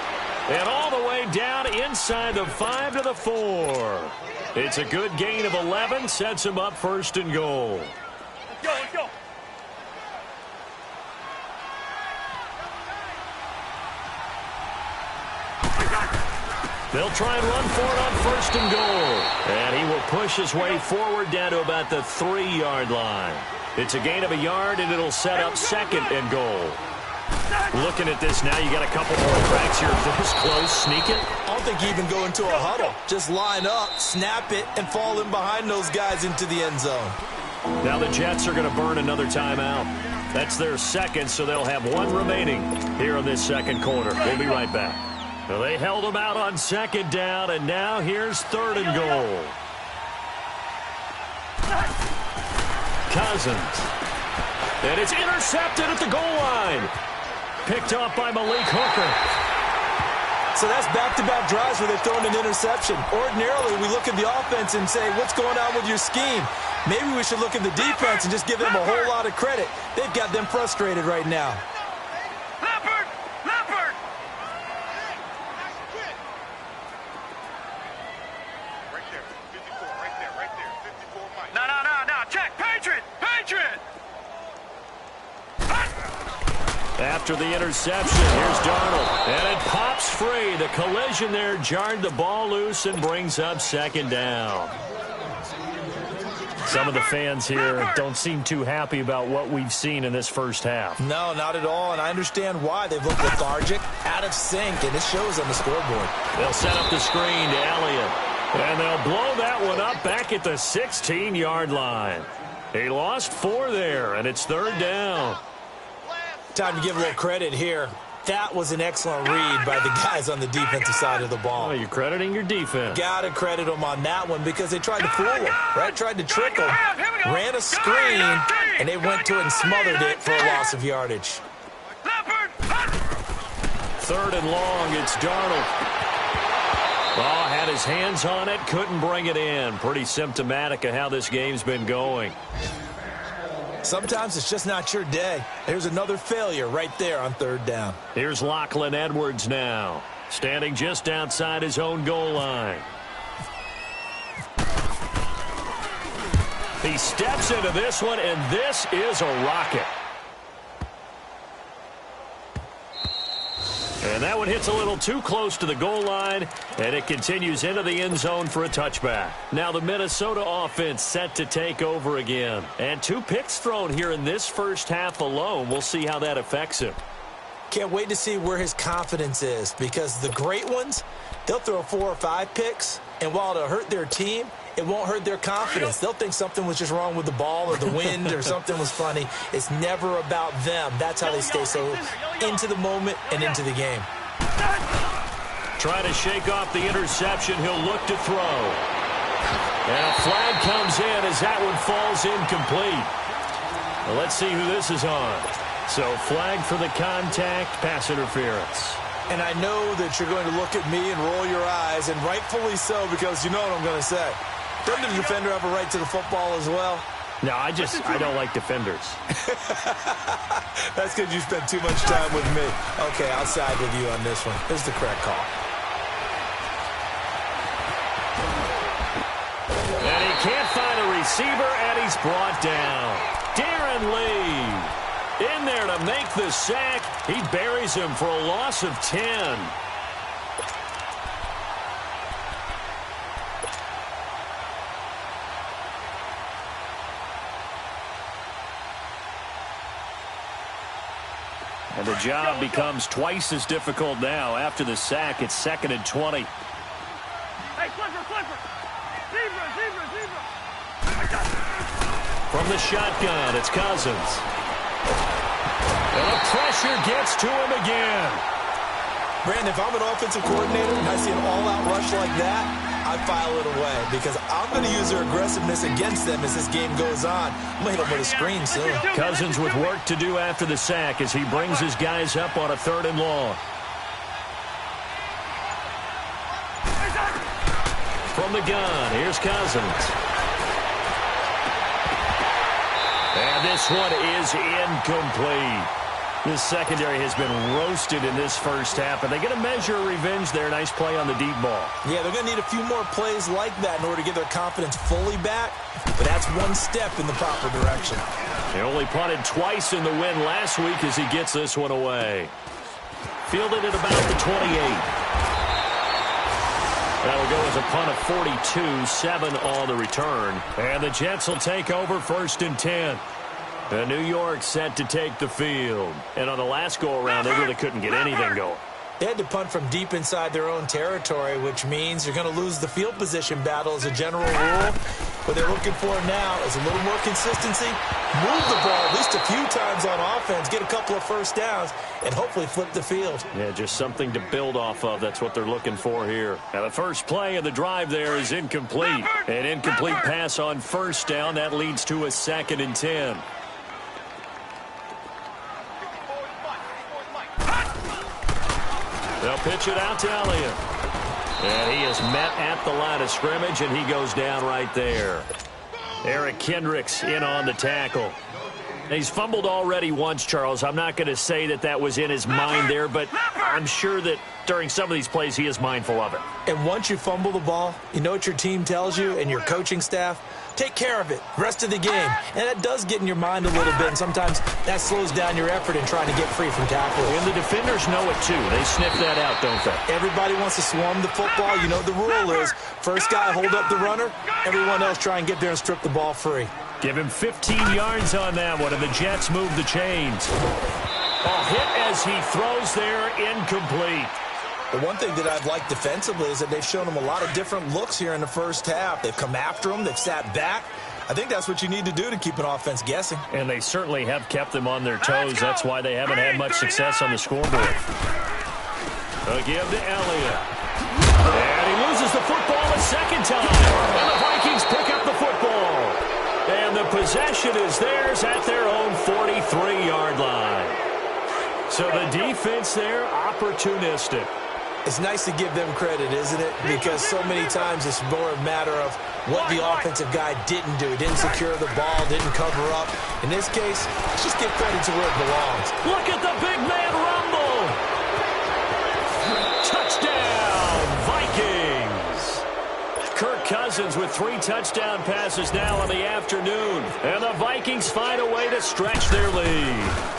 And all the way down inside the 5 to the 4. It's a good gain of 11, sets him up 1st and goal. Let's go. They'll try and run for it on 1st and goal. And he will push his way forward down to about the 3-yard line. It's a gain of a yard, and it'll set up 2nd and goal. Looking at this now, you got a couple more cracks here. This close, sneak it. I don't think you even go into a huddle. Just line up, snap it, and fall in behind those guys into the end zone. Now the Jets are going to burn another timeout. That's their 2nd, so they'll have 1 remaining here in this 2nd quarter. We'll be right back. Well, they held them out on 2nd down, and now here's 3rd and goal. Cousins. And it's intercepted at the goal line. Picked off by Malik Hooker. So that's back-to-back drives where they've thrown an interception. Ordinarily, we look at the offense and say, what's going on with your scheme? Maybe we should look at the defense and just give them a whole lot of credit. They've got them frustrated right now. Leopard! Right there, 54, right there, 54, Mike. No, check, Patriot! After the interception, here's Darnold. And it pops free. The collision there jarred the ball loose and brings up 2nd down. Some of the fans here don't seem too happy about what we've seen in this first half. No, not at all, and I understand why. They've looked lethargic, out of sync, and it shows on the scoreboard. They'll set up the screen to Elliott. And they'll blow that one up back at the 16-yard line. He lost 4 there, and it's 3rd down. Time to give a little credit here. That was an excellent read by the guys on the defensive side of the ball. Oh, you're crediting your defense. Got to credit them on that one because they tried to fool him, right? Tried to trick him, ran a screen, and they went to it and smothered it for a loss of yardage. 3rd and long, it's Darnold. Oh, had his hands on it, couldn't bring it in. Pretty symptomatic of how this game's been going. Sometimes it's just not your day. There's another failure right there on 3rd down. Here's Lachlan Edwards now, standing just outside his own goal line. He steps into this one, and this is a rocket. And that one hits a little too close to the goal line, and it continues into the end zone for a touchback. Now the Minnesota offense set to take over again. And 2 picks thrown here in this first half alone. We'll see how that affects him. Can't wait to see where his confidence is because the great ones, they'll throw 4 or 5 picks, and while it'll hurt their team, it won't hurt their confidence. They'll think something was just wrong with the ball or the wind or something was funny. It's never about them. That's how they stay so into the moment and into the game. Trying to shake off the interception. He'll look to throw. And a flag comes in as that one falls incomplete. Well, let's see who this is on. So flag for the contact, pass interference. And I know that you're going to look at me and roll your eyes, and rightfully so, because you know what I'm going to say. Doesn't the defender have a right to the football as well? No, I don't like defenders. That's because you spent too much time with me. Okay, I'll side with you on this one. This is the correct call. And he can't find a receiver, and he's brought down. Darren Lee in there to make the sack. He buries him for a loss of 10. And the job becomes twice as difficult now. After the sack, it's 2nd and 20. Hey, Clipper. Zebra. From the shotgun, it's Cousins. And the pressure gets to him again. Brandon, if I'm an offensive coordinator and I see an all-out rush like that, I file it away because I'm going to use their aggressiveness against them as this game goes on. I'm going to hit them with a screen soon. Cousins with work to do after the sack as he brings his guys up on a 3rd and long. From the gun, here's Cousins. And this one is incomplete. This secondary has been roasted in this first half, and they get a measure of revenge there. Nice play on the deep ball. Yeah, they're going to need a few more plays like that in order to get their confidence fully back, but that's one step in the proper direction. They only punted twice in the win last week as he gets this one away. Fielded at about the 28. That'll go as a punt of 42, 7 on the return. And the Jets will take over 1st and 10. And New York set to take the field. And on the last go-around, they really couldn't get anything going. They had to punt from deep inside their own territory, which means you're going to lose the field position battle as a general rule. What they're looking for now is a little more consistency, move the ball at least a few times on offense, get a couple of first downs, and hopefully flip the field. Yeah, just something to build off of. That's what they're looking for here. Now, the first play of the drive there is incomplete. An incomplete pass on 1st down. That leads to a 2nd and 10. They'll pitch it out to Elliott. And he is met at the line of scrimmage, and he goes down right there. Eric Kendricks in on the tackle. He's fumbled already once, Charles. I'm not going to say that that was in his mind there, but I'm sure that during some of these plays he is mindful of it. And once you fumble the ball, you know what your team tells you and your coaching staff? Take care of it rest of the game. And that does get in your mind a little bit, and sometimes that slows down your effort in trying to get free from tackles. And the defenders know it too. They sniff that out, don't they? Everybody wants to swarm the football. You know the rule is first guy hold up the runner, everyone else try and get there and strip the ball free. Give him 15 yards on that one, and the Jets move the chains. A hit as he throws there, incomplete. The one thing that I've liked defensively is that they've shown him a lot of different looks here in the first half. They've come after him. They've sat back. I think that's what you need to do to keep an offense guessing. And they certainly have kept them on their toes. That's why they haven't had much success on the scoreboard. A give to Elliott. And he loses the football a 2nd time. And the Vikings pick up the football. And the possession is theirs at their own 43-yard line. So the defense there, opportunistic. It's nice to give them credit, isn't it? Because so many times it's more a matter of what the offensive guy didn't do. Didn't secure the ball, didn't cover up. In this case, let's just give credit to where it belongs. Look at the big man rumble. Touchdown, Vikings. Kirk Cousins with 3 touchdown passes now in the afternoon. And the Vikings find a way to stretch their lead.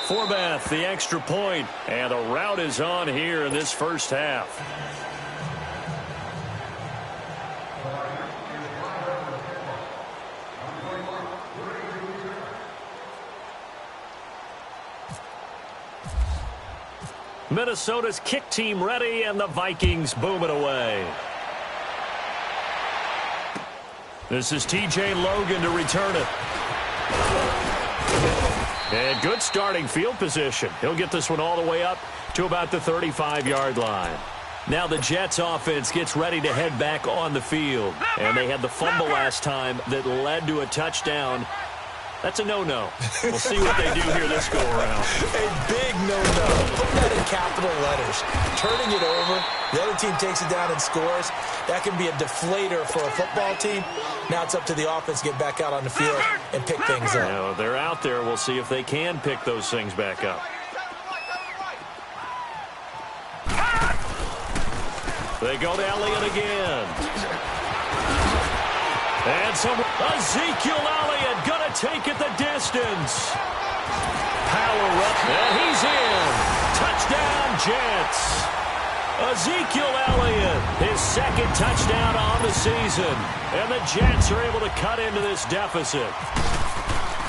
Forbath, the extra point, and the rout is on here in this first half. Minnesota's kick team ready, and the Vikings boom it away. This is T.J. Logan to return it. And good starting field position. He'll get this one all the way up to about the 35-yard line. Now the Jets offense gets ready to head back on the field. And they had the fumble last time that led to a touchdown. That's a no-no. We'll see what they do here this go-around. A big no-no. Put that in capital letters. Turning it over, the other team takes it down and scores. That can be a deflator for a football team. Now it's up to the offense to get back out on the field and pick things up. Now, they're out there. We'll see if they can pick those things back up. They go to Elliott again. And Ezekiel Elliott going to take it the distance. Power up, and he's in. Touchdown, Jets. Ezekiel Elliott, his 2nd touchdown on the season. And the Jets are able to cut into this deficit.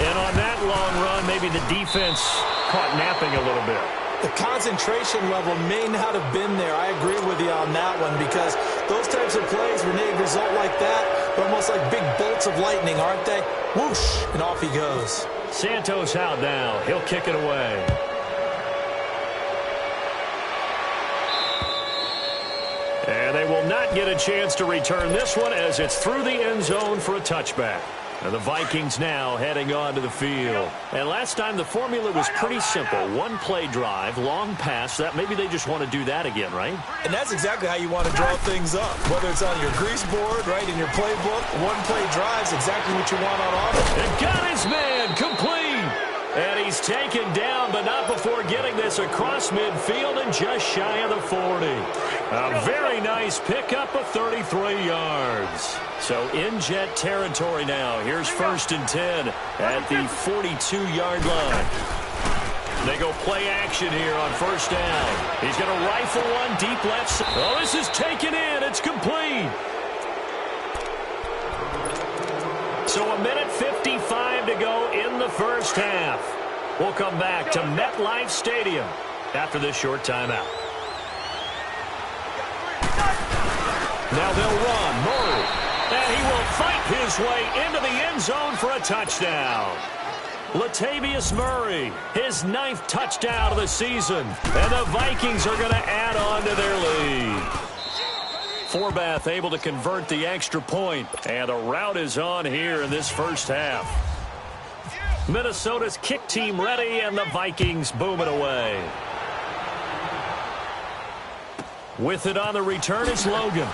And on that long run, maybe the defense caught napping a little bit. The concentration level may not have been there. I agree with you on that one because those types of plays, when they result like that, they're almost like big bolts of lightning, aren't they? Whoosh, and off he goes. Santos out now. He'll kick it away. they will not get a chance to return this one as it's through the end zone for a touchback. And the Vikings now heading on to the field. And last time the formula was pretty simple. One play drive, long pass. That maybe they just want to do that again, right? And that's exactly how you want to draw things up. Whether it's on your grease board, right, in your playbook, one play drive is exactly what you want on offense. And got his man complete. And he's taken down, but not before getting this across midfield and just shy of the 40. A very nice pickup of 33 yards. So in Jet territory now. Here's 1st and 10 at the 42-yard line. They go play action here on 1st down. He's going to rifle one deep left. Oh, this is taken in. It's complete. So 1:55 to go in the first half. We'll come back to MetLife Stadium after this short timeout. Now they'll run. Murray. And he will fight his way into the end zone for a touchdown. Latavius Murray, his 9th touchdown of the season. And the Vikings are going to add on to their lead. Forbath able to convert the extra point. And the route is on here in this first half. Minnesota's kick team ready, and the Vikings boom it away. With it on the return is Logan.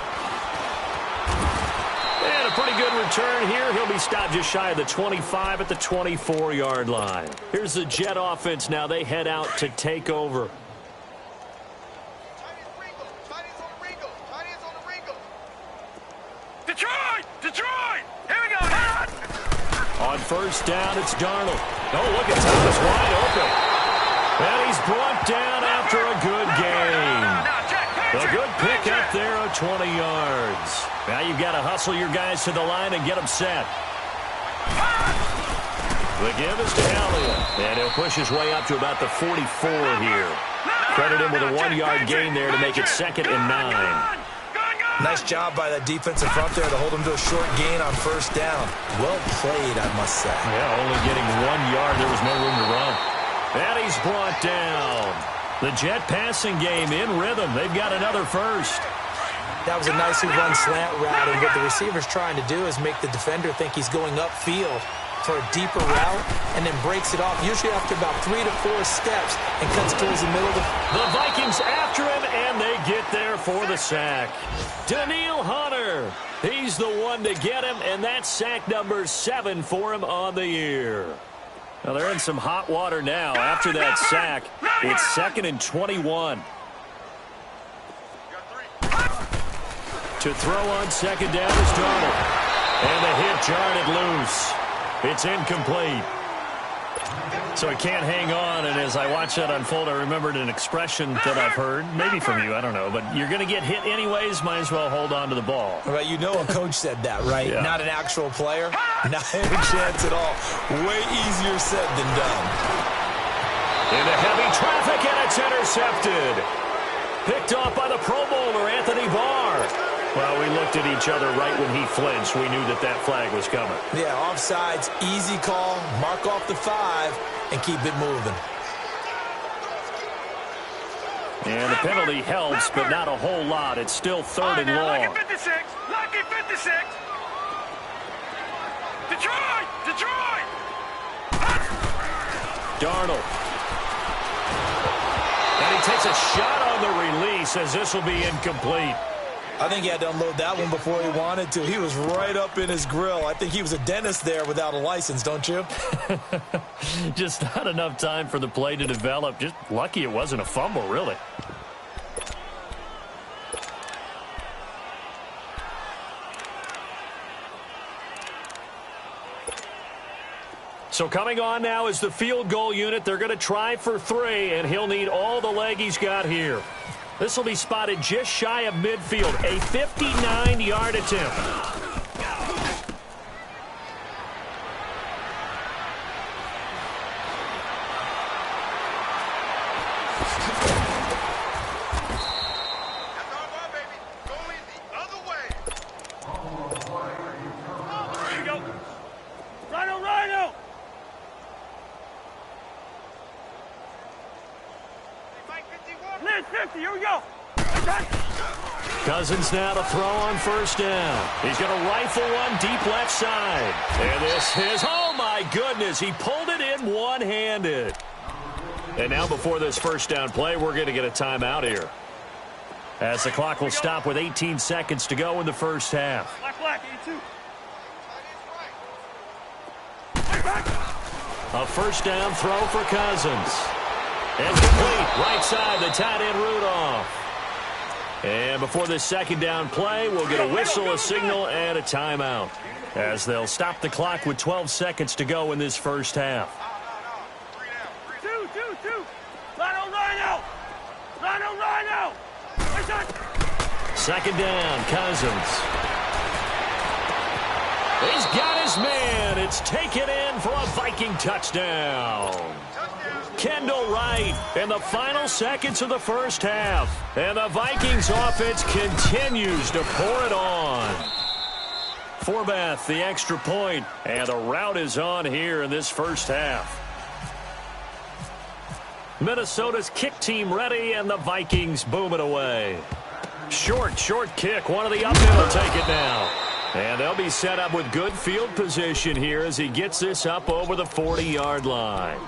And a pretty good return here. He'll be stopped just shy of the 25 at the 24-yard line. Here's the Jet offense now. They head out to take over. Detroit! Here we go, Hot! On 1st down, it's Darnold. Oh, look at Thomas wide open. And he's brought down after a good gain. A good pick up there of 20 yards. Now you've got to hustle your guys to the line and get them set. The give is to Elliott. And he'll push his way up to about the 44 here. Credit him with a 1-yard gain there to make it 2nd and 9. Nice job by that defensive front there to hold him to a short gain on 1st down. Well played, I must say. Yeah, only getting 1 yard. There was no room to run. And he's brought down. The Jet passing game in rhythm. They've got another first. That was a nicely run slant route, and what the receiver's trying to do is make the defender think he's going upfield for a deeper route, and then breaks it off, usually after about 3 to 4 steps, and cuts towards the middle of the Vikings after him, and they get there for the sack. Danielle Hunter, he's the one to get him, and that's sack number 7 for him on the year. Now they're in some hot water now. After that sack, it's 2nd and 21. To throw on 2nd down is Darnold. And the hit jarred it loose. It's incomplete. So he can't hang on, and as I watched that unfold, I remembered an expression that I've heard, maybe from you, I don't know, but you're going to get hit anyways, might as well hold on to the ball. Right, you know a coach said that, right? Yeah. Not an actual player. Not a chance at all. Way easier said than done. Into heavy traffic, and it's intercepted. Picked off by the Pro Bowler, Anthony Barr. Well, we looked at each other right when he flinched. We knew that that flag was coming. Yeah, offsides, easy call, mark off the 5, and keep it moving. And the penalty helps, but not a whole lot. It's still 3rd and long. Lucky 56! Lucky 56! Detroit! Darnold. And he takes a shot on the release as this will be incomplete. I think he had to unload that one before he wanted to. He was right up in his grill. I think he was a dentist there without a license, don't you? Just not enough time for the play to develop. Just lucky it wasn't a fumble, really. So coming on now is the field goal unit. They're going to try for 3, and he'll need all the leg he's got here. This will be spotted just shy of midfield. A 59-yard attempt. That's our ball, baby. Going the other way. Here you go. Rhino! Liz 50, here we go. Cousins now to throw on first down. He's going to rifle one deep left side. And this is, oh my goodness, he pulled it in one-handed. And now before this first down play, we're going to get a timeout here, as the clock will stop with 18 seconds to go in the first half. Black, 82. A first down throw for Cousins. And complete. Right side, the tight end Rudolph. And before this second down play, we'll get a whistle, a signal, and a timeout, as they'll stop the clock with 12 seconds to go in this first half. Two. Rhino. Second down, Cousins. He's got his man. It's taken in for a Viking touchdown. Kendall Wright in the final seconds of the first half. And the Vikings offense continues to pour it on. Forbath, the extra point, and the route is on here in this first half. Minnesota's kick team ready, and the Vikings boom it away. Short kick. One of the up men will take it now. And they'll be set up with good field position here as he gets this up over the 40-yard line.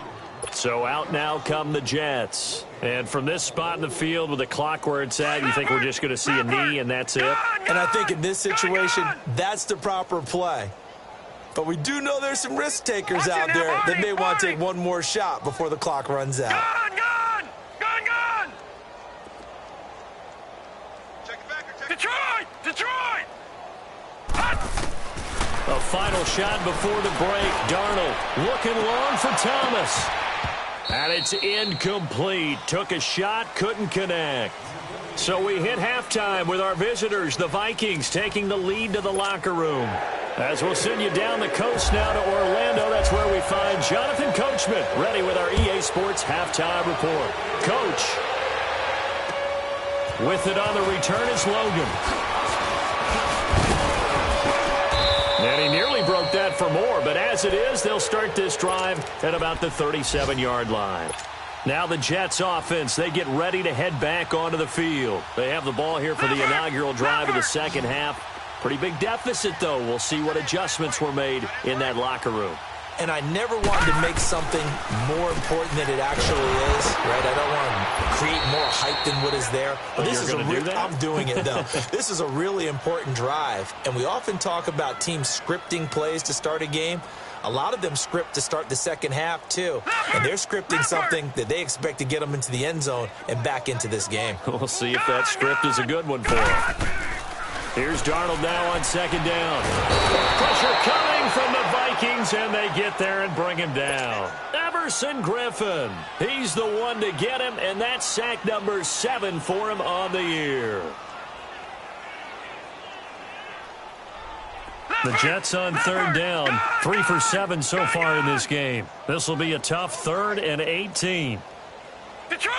So out now come the Jets. And from this spot in the field with the clock where it's at, you think we're just going to see a knee and that's it? And I think in this situation, that's the proper play. But we do know there's some risk takers out there that may want to take one more shot before the clock runs out. Gun! Detroit! A final shot before the break. Darnold looking long for Thomas. And it's incomplete. Took a shot, couldn't connect. So we hit halftime with our visitors, the Vikings, taking the lead to the locker room. As we'll send you down the coast now to Orlando, that's where we find Jonathan Coachman, ready with our EA Sports halftime report. Coach, with it on the return is Logan. And he nearly broke that for more, but as it is, they'll start this drive at about the 37-yard line. Now the Jets offense, they get ready to head back onto the field. They have the ball here for the inaugural drive of the second half. Pretty big deficit, though. We'll see what adjustments were made in that locker room. And I never wanted to make something more important than it actually is, right? I don't want to create more hype than what is there. But this is I'm doing it, though. This is a really important drive. And we often talk about teams scripting plays to start a game. A lot of them script to start the second half, too. And they're scripting something that they expect to get them into the end zone and back into this game. We'll see if that script is a good one for them. Here's Darnold now on second down. Pressure coming from the Vikings, and they get there and bring him down. Everson Griffin, he's the one to get him, and that's sack number 7 for him on the year. The Jets on third down, 3 for 7 so far in this game. This will be a tough 3rd and 18. Detroit!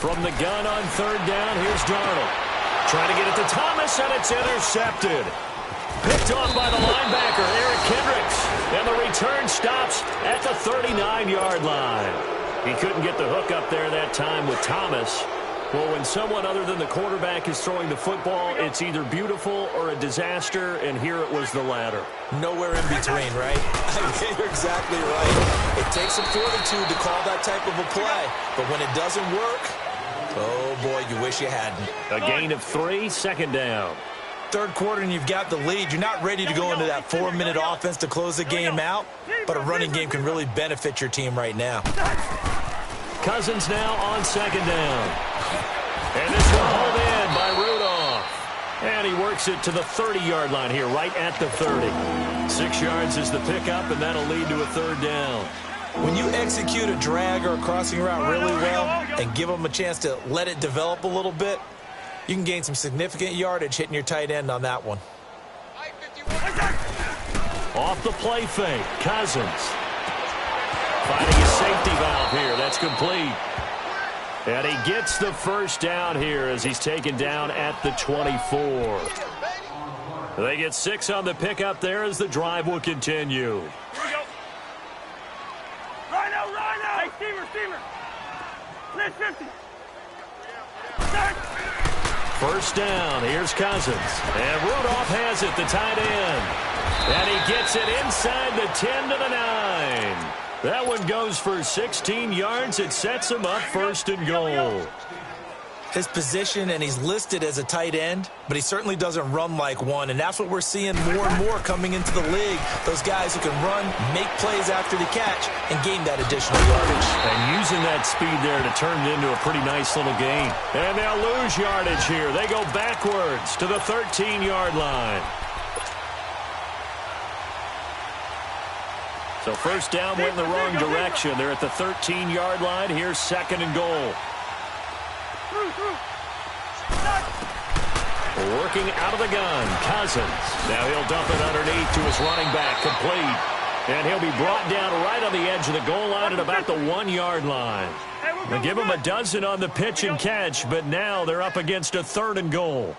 From the gun on third down, here's Darnold. Trying to get it to Thomas, and it's intercepted. Picked off by the linebacker, Eric Kendricks. And the return stops at the 39-yard line. He couldn't get the hook up there that time with Thomas. Well, when someone other than the quarterback is throwing the football, it's either beautiful or a disaster, and here it was the latter. Nowhere in between, right? You're exactly right. It takes some fortitude to call that type of a play, but when it doesn't work, oh, boy, you wish you hadn't. A gain of 3, second down. Third quarter, and you've got the lead. You're not ready to go into that 4-minute offense to close the game out, but a running game can really benefit your team right now. Cousins now on second down. And this one hauled in by Rudolph. And he works it to the 30-yard line here, right at the 30. 6 yards is the pickup, and that'll lead to a third down. When you execute a drag or a crossing route really well and give them a chance to let it develop a little bit, you can gain some significant yardage hitting your tight end on that one. Off the play fake, Cousins. Finding a safety valve here. That's complete. And he gets the first down here as he's taken down at the 24. They get 6 on the pickup there as the drive will continue. Rhino! 50. First down, here's Cousins. And Rudolph has it, the tight end. And he gets it inside the 10 to the 9. That one goes for 16 yards. It sets him up first and goal. His position, and he's listed as a tight end, but he certainly doesn't run like one, and that's what we're seeing more and more coming into the league. Those guys who can run, make plays after the catch, and gain that additional yardage. And using that speed there to turn it into a pretty nice little gain. And they'll lose yardage here. They go backwards to the 13-yard line. So first down went in the wrong direction. They're at the 13-yard line. Here's second and goal. Working out of the gun, Cousins. Now he'll dump it underneath to his running back, complete. And he'll be brought down right on the edge of the goal line at about the 1-yard line. They give him a dozen on the pitch and catch, but now they're up against a third and goal.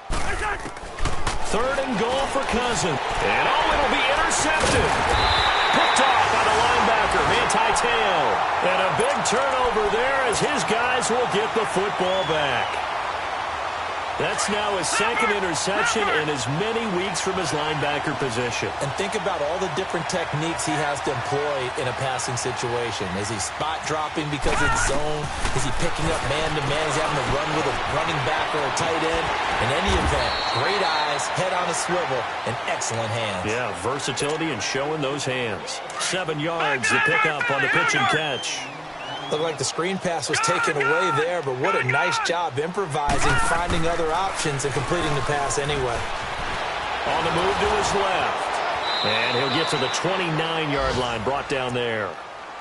Third and goal for Cousins. And it'll be intercepted. Picked off by the linebacker, Manti-Te'o. And a big turnover there as his guys will get the football back. That's now his second interception in as many weeks from his linebacker position. And think about all the different techniques he has to employ in a passing situation. Is he spot dropping because it's zone? Is he picking up man-to-man? Is he having to run with a running back or a tight end? In any event, great eyes, head on a swivel, and excellent hands. Yeah, versatility and showing those hands. 7 yards to pick up on the pitch and catch. Looked like the screen pass was taken away there, but what a nice job improvising, finding other options, and completing the pass anyway. On the move to his left. And he'll get to the 29-yard line, brought down there.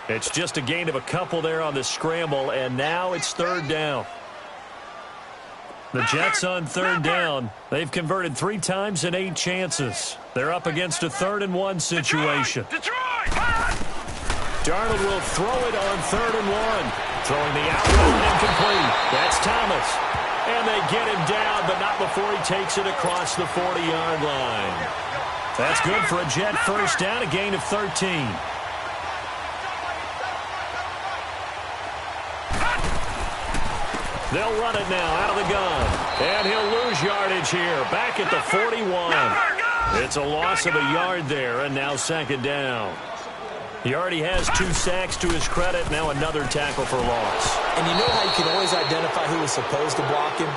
It's just a gain of a couple there on the scramble, and now it's third down. The Jets on third down. They've converted 3 times in 8 chances. They're up against a 3rd and 1 situation. Darnold will throw it on 3rd and 1. Throwing the out route incomplete. That's Thomas. And they get him down, but not before he takes it across the 40-yard line. That's good for a Jet first down, a gain of 13. They'll run it now out of the gun. And he'll lose yardage here, back at the 41. It's a loss of a yard there, and now second down. He already has 2 sacks to his credit. Now another tackle for loss. And you know how you can always identify who was supposed to block him?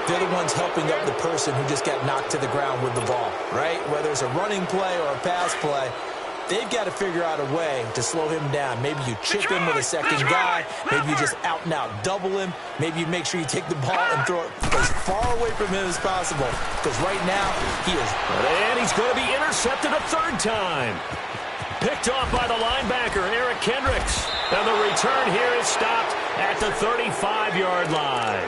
They're the ones helping up the person who just got knocked to the ground with the ball, right? Whether it's a running play or a pass play, they've got to figure out a way to slow him down. Maybe you chip him with a second guy. Maybe you just out-and-out double him. Maybe you make sure you take the ball and throw it as far away from him as possible. Because right now, he is. And he's going to be intercepted a 3rd time. Picked off by the linebacker, Eric Kendricks. And the return here is stopped at the 35-yard line.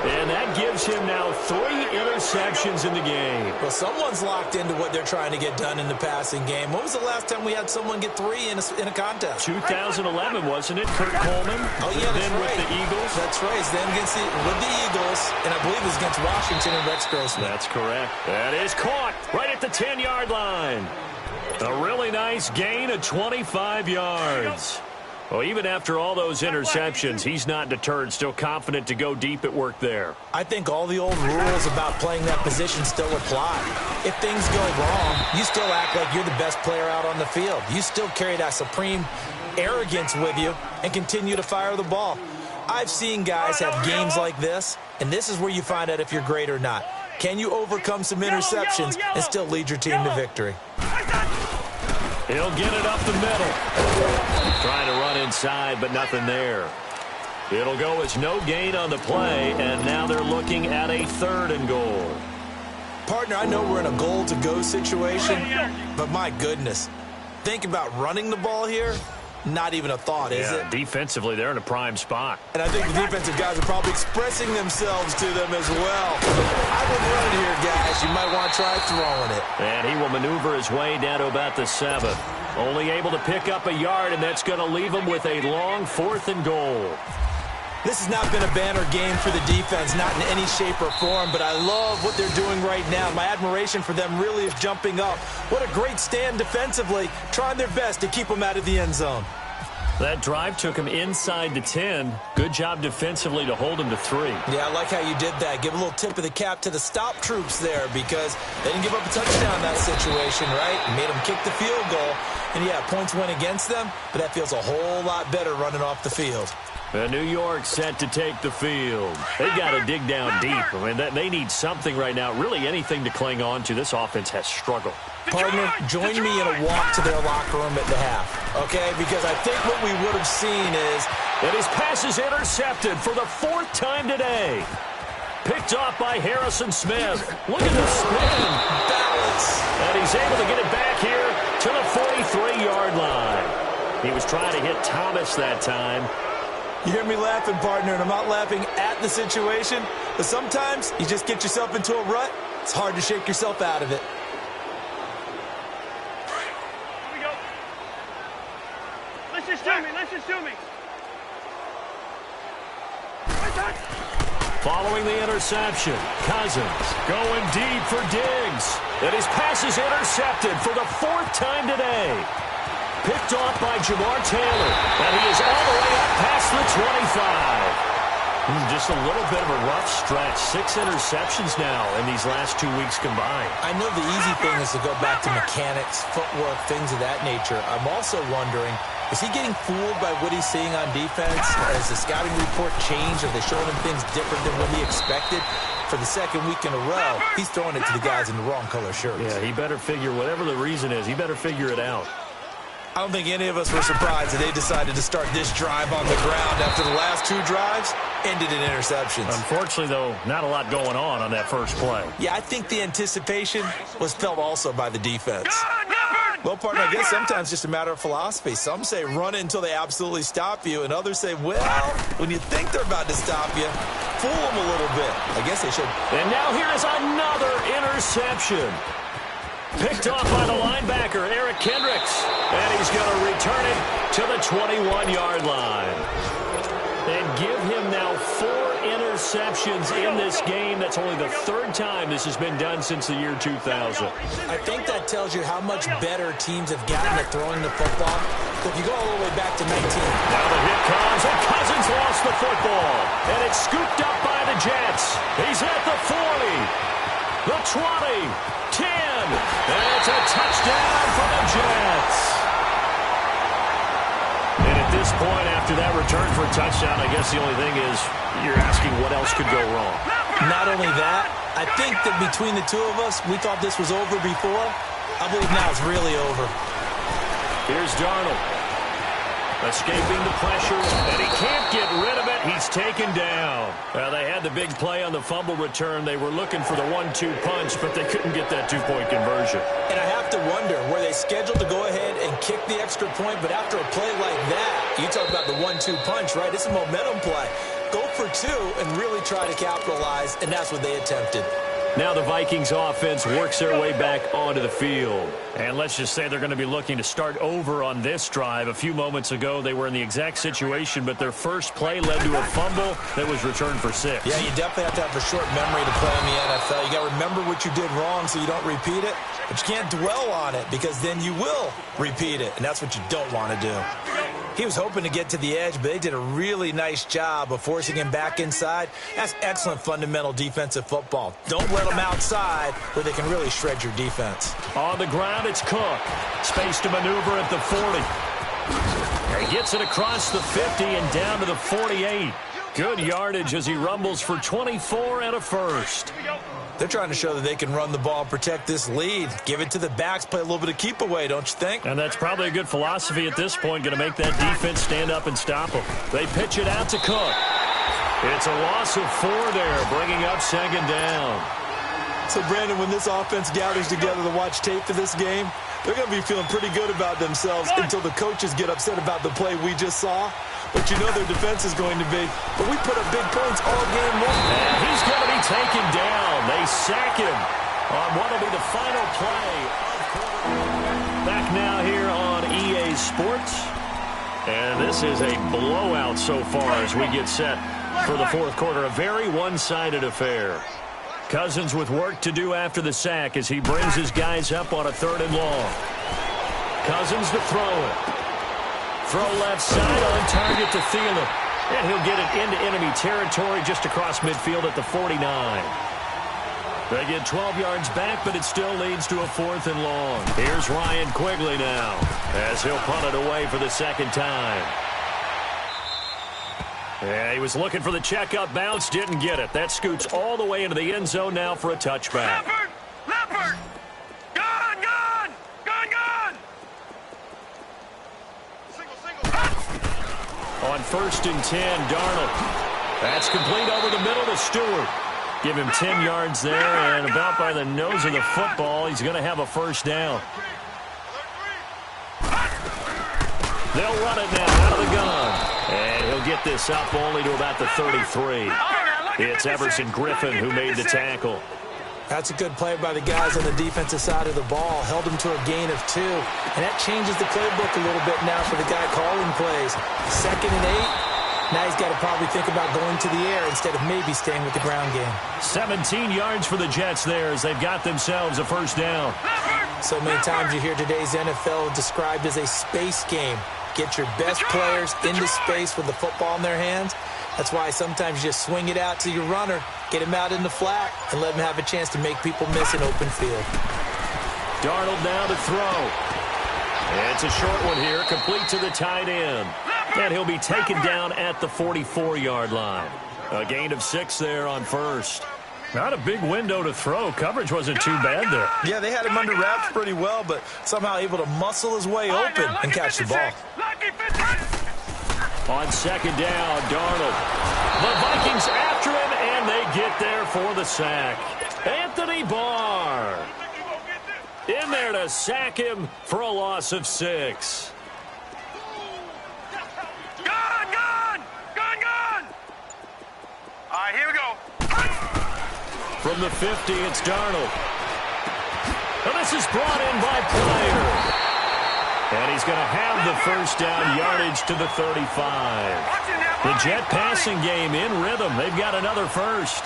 And that gives him now 3 interceptions in the game. Well, someone's locked into what they're trying to get done in the passing game. When was the last time we had someone get 3 in a contest? 2011, wasn't it? Kurt Coleman? Oh, yeah, that's then right. with the Eagles? That's right. It's then with the Eagles, and I believe it was against Washington and Rex Grossman. That's correct. That is caught right at the 10-yard line. A really nice gain of 25 yards. Well, even after all those interceptions, he's not deterred, still confident to go deep at work there. I think all the old rules about playing that position still apply. If things go wrong, you still act like you're the best player out on the field. You still carry that supreme arrogance with you and continue to fire the ball. I've seen guys have games like this, and this is where you find out if you're great or not. Can you overcome some interceptions and still lead your team to victory? He'll get it up the middle. Trying to run inside, but nothing there. It'll go as no gain on the play, and now they're looking at a 3rd and goal. Partner, I know we're in a goal-to-go situation, but my goodness, think about running the ball here. Not even a thought, is it? Defensively, they're in a prime spot. And I think the defensive guys are probably expressing themselves to them as well. I wouldn't run it here, guys. You might want to try throwing it. And he will maneuver his way down to about the 7. Only able to pick up a yard, and that's going to leave him with a long 4th and goal. This has not been a banner game for the defense, not in any shape or form, but I love what they're doing right now. My admiration for them really is jumping up. What a great stand defensively, trying their best to keep them out of the end zone. That drive took him inside the 10. Good job defensively to hold him to 3. Yeah, I like how you did that. Give a little tip of the cap to the stop troops there because they didn't give up a touchdown in that situation, right? Made them kick the field goal. And, yeah, points went against them, but that feels a whole lot better running off the field. New York set to take the field. They've got to dig down deep. I mean, they need something right now, really anything to cling on to. This offense has struggled. Partner, join me in a walk to their locker room at the half, okay? Because I think what we would have seen is that his pass is intercepted for the 4th time today. Picked off by Harrison Smith. Look at the spin. Balance. And he's able to get it back here to the 43-yard line. He was trying to hit Thomas that time. You hear me laughing, partner, and I'm not laughing at the situation, but sometimes you just get yourself into a rut. It's hard to shake yourself out of it. Here we go. Listen to me. Following the interception, Cousins going deep for Diggs. And his pass is intercepted for the 4th time today. Picked off by Jamar Taylor, and he is all the way up past the 25. Just a little bit of a rough stretch. 6 interceptions now in these last 2 weeks combined. I know the easy thing is to go back to mechanics, footwork, things of that nature. I'm also wondering, is he getting fooled by what he's seeing on defense? Has the scouting report changed? Are they showing him things different than what he expected? For the 2nd week in a row, he's throwing it to the guys in the wrong color shirts. Yeah, he better figure, whatever the reason is, he better figure it out. I don't think any of us were surprised that they decided to start this drive on the ground after the last 2 drives ended in interceptions. Unfortunately, though, not a lot going on that first play. Yeah, I think the anticipation was felt also by the defense. Well, partner, I guess sometimes just a matter of philosophy. Some say run it until they absolutely stop you, and others say, well, when you think they're about to stop you, fool them a little bit. I guess they should. And now here is another interception. Picked off by the linebacker, Eric Kendricks. And he's going to return it to the 21-yard line. And give him now 4 interceptions in this game. That's only the 3rd time this has been done since the year 2000. I think that tells you how much better teams have gotten at throwing the football. If you go all the way back to 19. Now the hit comes, and Cousins lost the football. And it's scooped up by the Jets. He's at the 40, the 20, 10. And it's a touchdown for the Jets. And at this point, after that return for a touchdown, I guess the only thing is you're asking what else could go wrong. Not only that, I think that between the two of us, we thought this was over before. I believe now it's really over. Here's Darnold. Escaping the pressure, and he can't get rid of it. He's taken down. Well, they had the big play on the fumble return. They were looking for the 1-2 punch, but they couldn't get that 2-point conversion. And I have to wonder, were they scheduled to go ahead and kick the extra point, but after a play like that, you talk about the 1-2 punch, right? It's a momentum play. Go for 2 and really try to capitalize, and that's what they attempted. Now the Vikings offense works their way back onto the field. And let's just say they're going to be looking to start over on this drive. A few moments ago, they were in the exact situation, but their first play led to a fumble that was returned for 6. Yeah, you definitely have to have a short memory to play in the NFL. You got to remember what you did wrong so you don't repeat it, but you can't dwell on it because then you will repeat it, and that's what you don't want to do. He was hoping to get to the edge, but they did a really nice job of forcing him back inside. That's excellent fundamental defensive football. Don't let them outside where they can really shred your defense. On the ground, it's Cook. Space to maneuver at the 40. He gets it across the 50 and down to the 48. Good yardage as he rumbles for 24 and a first. They're trying to show that they can run the ball and protect this lead. Give it to the backs, play a little bit of keep away, don't you think? And that's probably a good philosophy at this point, going to make that defense stand up and stop them. They pitch it out to Cook. It's a loss of 4 there, bringing up 2nd down. So, Brandon, when this offense gathers together to watch tape for this game, they're going to be feeling pretty good about themselves until the coaches get upset about the play we just saw. But you know their defense is going to be. But we put up big points all game long. And he's going to be taken down. They sack him on what will be the final play of quarter. Back now here on EA Sports. And this is a blowout so far as we get set for the 4th quarter. A very one-sided affair. Cousins with work to do after the sack as he brings his guys up on a 3rd and long. Cousins to throw it. Throw left side on target to Thielen. And he'll get it into enemy territory just across midfield at the 49. They get 12 yards back, but it still leads to a 4th and long. Here's Ryan Quigley now as he'll punt it away for the second time. Yeah, he was looking for the checkup bounce, didn't get it. That scoots all the way into the end zone now for a touchback. Leopard! Gone! Gone! Gone! Gone! Single. On 1st and 10, Darnold. That's complete over the middle to Stewart. Give him 10 yards there, and about by the nose of the football, he's going to have a first down. They'll run it now out of the gun. And he'll get this up only to about the 33. It's Everson Griffin who made the tackle. That's a good play by the guys on the defensive side of the ball. Held him to a gain of 2. And that changes the playbook a little bit now for the guy calling plays. 2nd and 8. Now he's got to probably think about going to the air instead of maybe staying with the ground game. 17 yards for the Jets there as they've got themselves a first down. So many times you hear today's NFL described as a space game. Get your best players into space with the football in their hands. That's why sometimes you just swing it out to your runner, get him out in the flat, and let him have a chance to make people miss an open field. Darnold now to throw. It's a short one here, complete to the tight end. And he'll be taken down at the 44-yard line. A gain of 6 there on 1st. Not a big window to throw. Coverage wasn't too bad there. Yeah, they had him under wraps pretty well, but somehow able to muscle his way open and catch the ball. On 2nd down, Darnold. The Vikings after him, and they get there for the sack. Anthony Barr in there to sack him for a loss of 6. Gone! Gone! Gone! Gone! All right, here we go. From the 50, it's Darnold. And this is brought in by Pryor. And he's going to have the first down, yardage to the 35. The Jet passing game in rhythm. They've got another first.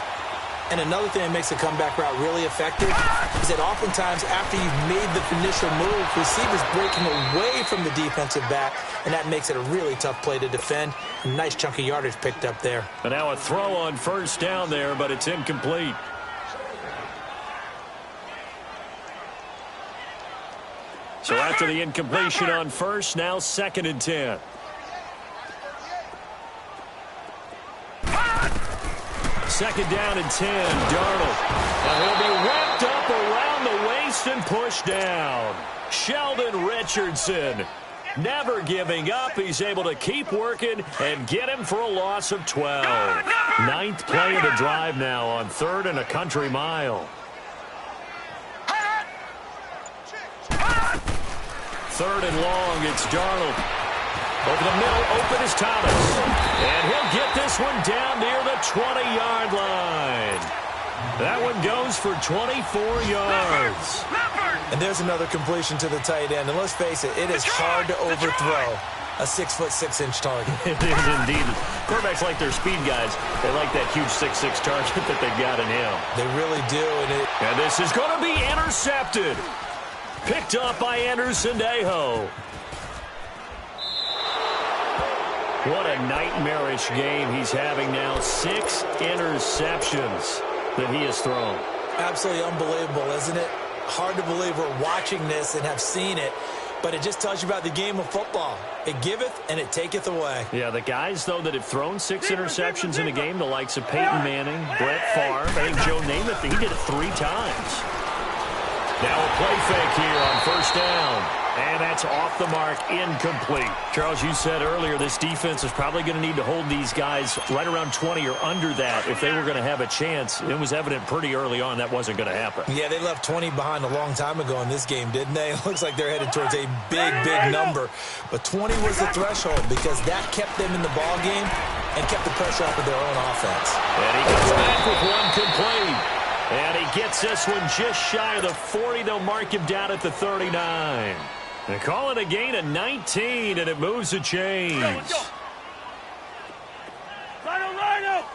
And another thing that makes the comeback route really effective is that oftentimes after you've made the initial move, receivers breaking away from the defensive back, and that makes it a really tough play to defend. A nice chunk of yardage picked up there. And now a throw on first down there, but it's incomplete. So after the incompletion on first, now 2nd and 10. Second down and 10, Darnold. And he'll be wrapped up around the waist and pushed down. Sheldon Richardson, never giving up. He's able to keep working and get him for a loss of 12. 9th play of the drive now on 3rd and a country mile. 3rd and long, it's Darnold. Over the middle, open is Thomas. And he'll get this one down near the 20-yard line. That one goes for 24 yards. And there's another completion to the tight end. And let's face it, it is hard to overthrow a 6'6" target. It is indeed. Quarterbacks like their speed guys. They like that huge 6'6" target that they've got in him. They really do. And this is going to be intercepted. Picked up by Anderson Dejo. What a nightmarish game he's having now. 6 interceptions that he has thrown. Absolutely unbelievable, isn't it? Hard to believe we're watching this and have seen it, but it just tells you about the game of football. It giveth and it taketh away. Yeah, the guys, though, that have thrown 6 interceptions in a game, the likes of Peyton Manning, Brett Favre, I think Joe Namath, he did it 3 times. Now a play fake here on first down. And that's off the mark, incomplete. Charles, you said earlier this defense is probably going to need to hold these guys right around 20 or under that if they were going to have a chance. It was evident pretty early on that wasn't going to happen. Yeah, they left 20 behind a long time ago in this game, didn't they? It looks like they're headed towards a big, big number. But 20 was the threshold because that kept them in the ball game and kept the pressure off of their own offense. And he comes back with one complete. And he gets this one just shy of the 40. They'll mark him down at the 39. They call it a gain of 19, and it moves a chains. Let's go. Rhino!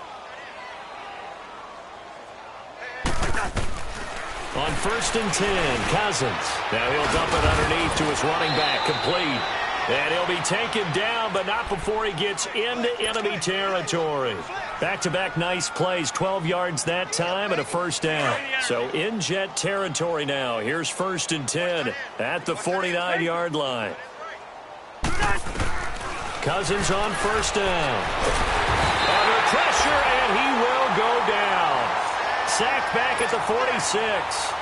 On 1st and 10, Cousins. Now he'll dump it underneath to his running back, complete. And he'll be taken down, but not before he gets into enemy territory. Back-to-back nice plays, 12 yards that time and a first down. So in Jet territory now. Here's 1st and 10 at the 49-yard line. Cousins on first down. Under pressure, and he will go down. Sacked back at the 46.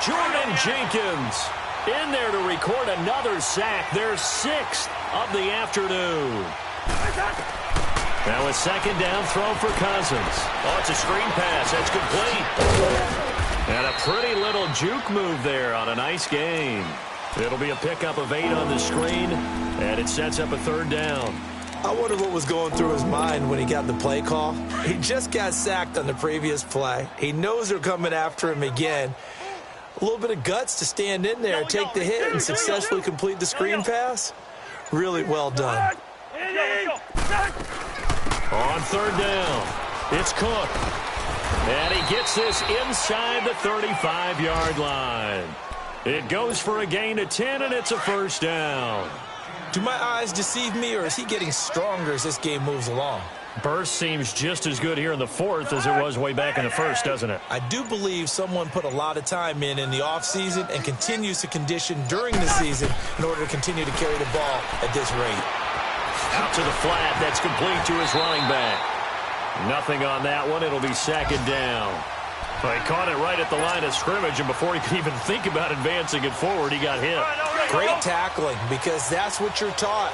Jordan Jenkins in there to record another sack, their 6th of the afternoon. Now a second down throw for Cousins. Oh, it's a screen pass. That's complete. And a pretty little juke move there on a nice game. It'll be a pickup of 8 on the screen, and it sets up a 3rd down. I wonder what was going through his mind when he got the play call. He just got sacked on the previous play. He knows they're coming after him again. A little bit of guts to stand in there, take the hit, and successfully complete the screen pass. Really well done. On 3rd down, it's Cook. And he gets this inside the 35-yard line. It goes for a gain of 10, and it's a first down. Do my eyes deceive me, or is he getting stronger as this game moves along? Burst seems just as good here in the 4th as it was way back in the 1st, doesn't it? I do believe someone put a lot of time in the offseason and continues to condition during the season in order to continue to carry the ball at this rate. Out to the flat. That's complete to his running back. Nothing on that one. It'll be 2nd down. Well, he caught it right at the line of scrimmage, and before he could even think about advancing it forward, he got hit. Great tackling, because that's what you're taught.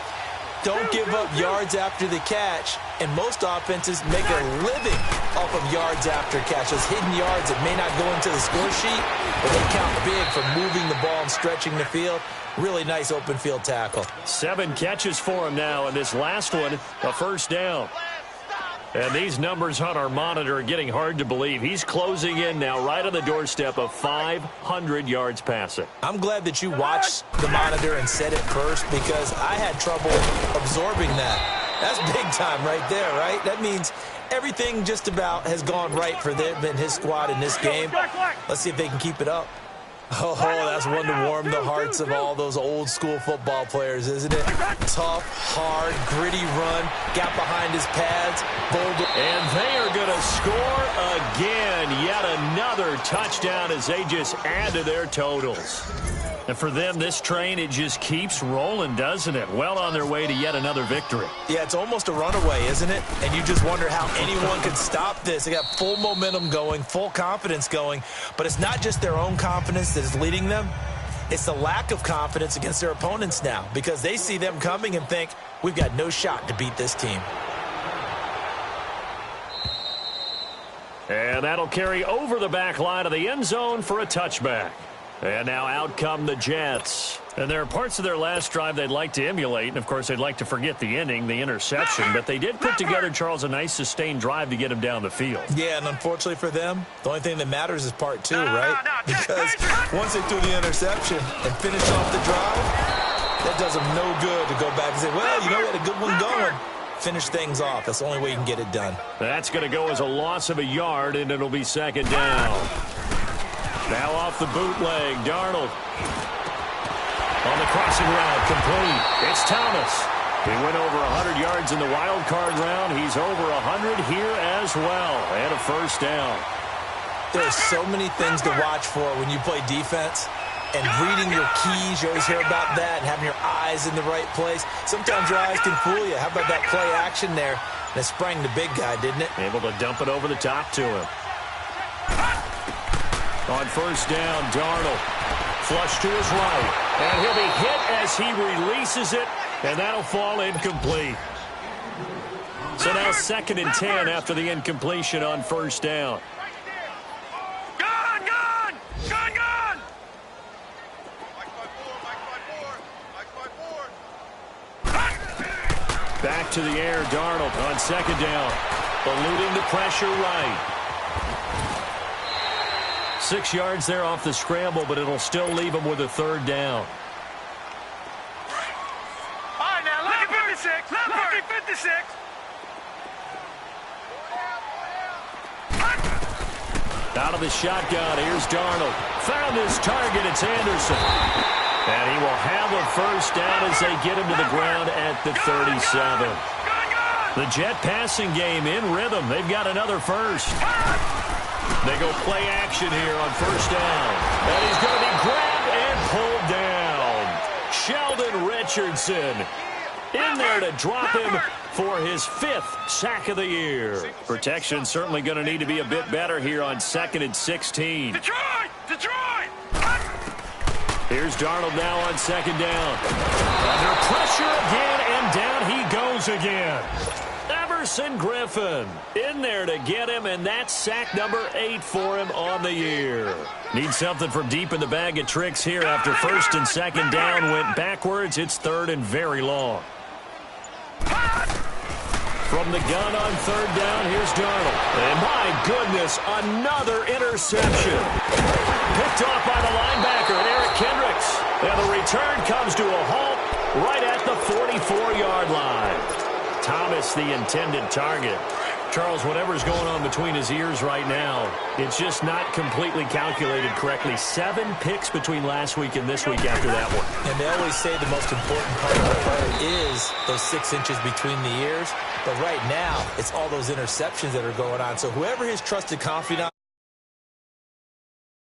Don't give up yards after the catch, and most offenses make a living off of yards after catch. Those hidden yards that may not go into the score sheet, but they count big for moving the ball and stretching the field. Really nice open field tackle. 7 catches for him now, and this last one, a first down. And these numbers on our monitor are getting hard to believe. He's closing in now right on the doorstep of 500 yards passing. I'm glad that you watched the monitor and said it first, because I had trouble absorbing that. That's big time right there, right? That means everything just about has gone right for them and his squad in this game. Let's see if they can keep it up. Oh, that's one to warm the hearts of all those old-school football players, isn't it? Tough, hard, gritty run, got behind his pads, bold. And they are going to score again. Yet another touchdown as they just add to their totals. And for them, this train, it just keeps rolling, doesn't it? Well on their way to yet another victory. Yeah, it's almost a runaway, isn't it? And you just wonder how anyone could stop this. They got full momentum going, full confidence going. But it's not just their own confidence that is leading them. It's the lack of confidence against their opponents now, because they see them coming and think, we've got no shot to beat this team. And that'll carry over the back line of the end zone for a touchback. And now out come the Jets. And there are parts of their last drive they'd like to emulate. And, of course, they'd like to forget the ending, the interception. But they did put together, Charles, a nice sustained drive to get him down the field. Yeah, and unfortunately for them, the only thing that matters is part 2, right? Because once they threw the interception and finished off the drive, that does them no good to go back and say, well, you know, we had a good one going. Finish things off. That's the only way you can get it done. That's going to go as a loss of a yard, and it'll be 2nd down. Now off the bootleg, Darnold. On the crossing route, complete. It's Thomas. He went over 100 yards in the wild card round. He's over 100 here as well. And a first down. There's so many things to watch for when you play defense. And reading your keys, you always hear about that, and having your eyes in the right place. Sometimes your eyes can fool you. How about that play action there? And it sprang the big guy, didn't it? Able to dump it over the top to him. On first down, Darnold. Flush to his right. And he'll be hit as he releases it, and that'll fall incomplete. So now 2nd and 10 after the incompletion on first down. Gone! Back to the air, Darnold on 2nd down. Eluding the pressure right. 6 yards there off the scramble, but it'll still leave him with a 3rd down. All right, now, look at 56. Look at 56. Out of the shotgun, here's Darnold. Found his target, it's Anderson. And he will have a first down as they get him to the ground at the 37. The Jet passing game in rhythm. They've got another first. They go play action here on first down. And he's going to be grabbed and pulled down. Sheldon Richardson in there to drop him for his 5th sack of the year. Protection certainly going to need to be a bit better here on 2nd and 16. Detroit! Here's Darnold now on 2nd down. Under pressure again, and down he goes again. Everson Griffin in there to get him, and that's sack number 8 for him on the year. Need something from deep in the bag of tricks here after 1st and 2nd down went backwards. It's 3rd and very long. From the gun on 3rd down, here's Darnold. And my goodness, another interception. Picked off by the linebacker, Eric Kendricks. And the return comes to a halt right at the 44-yard line. Thomas, the intended target. Charles, whatever's going on between his ears right now, it's just not completely calculated correctly. 7 picks between last week and this week after that one. And they always say the most important part of the play is those 6 inches between the ears. But right now, it's all those interceptions that are going on. So whoever his trusted confidant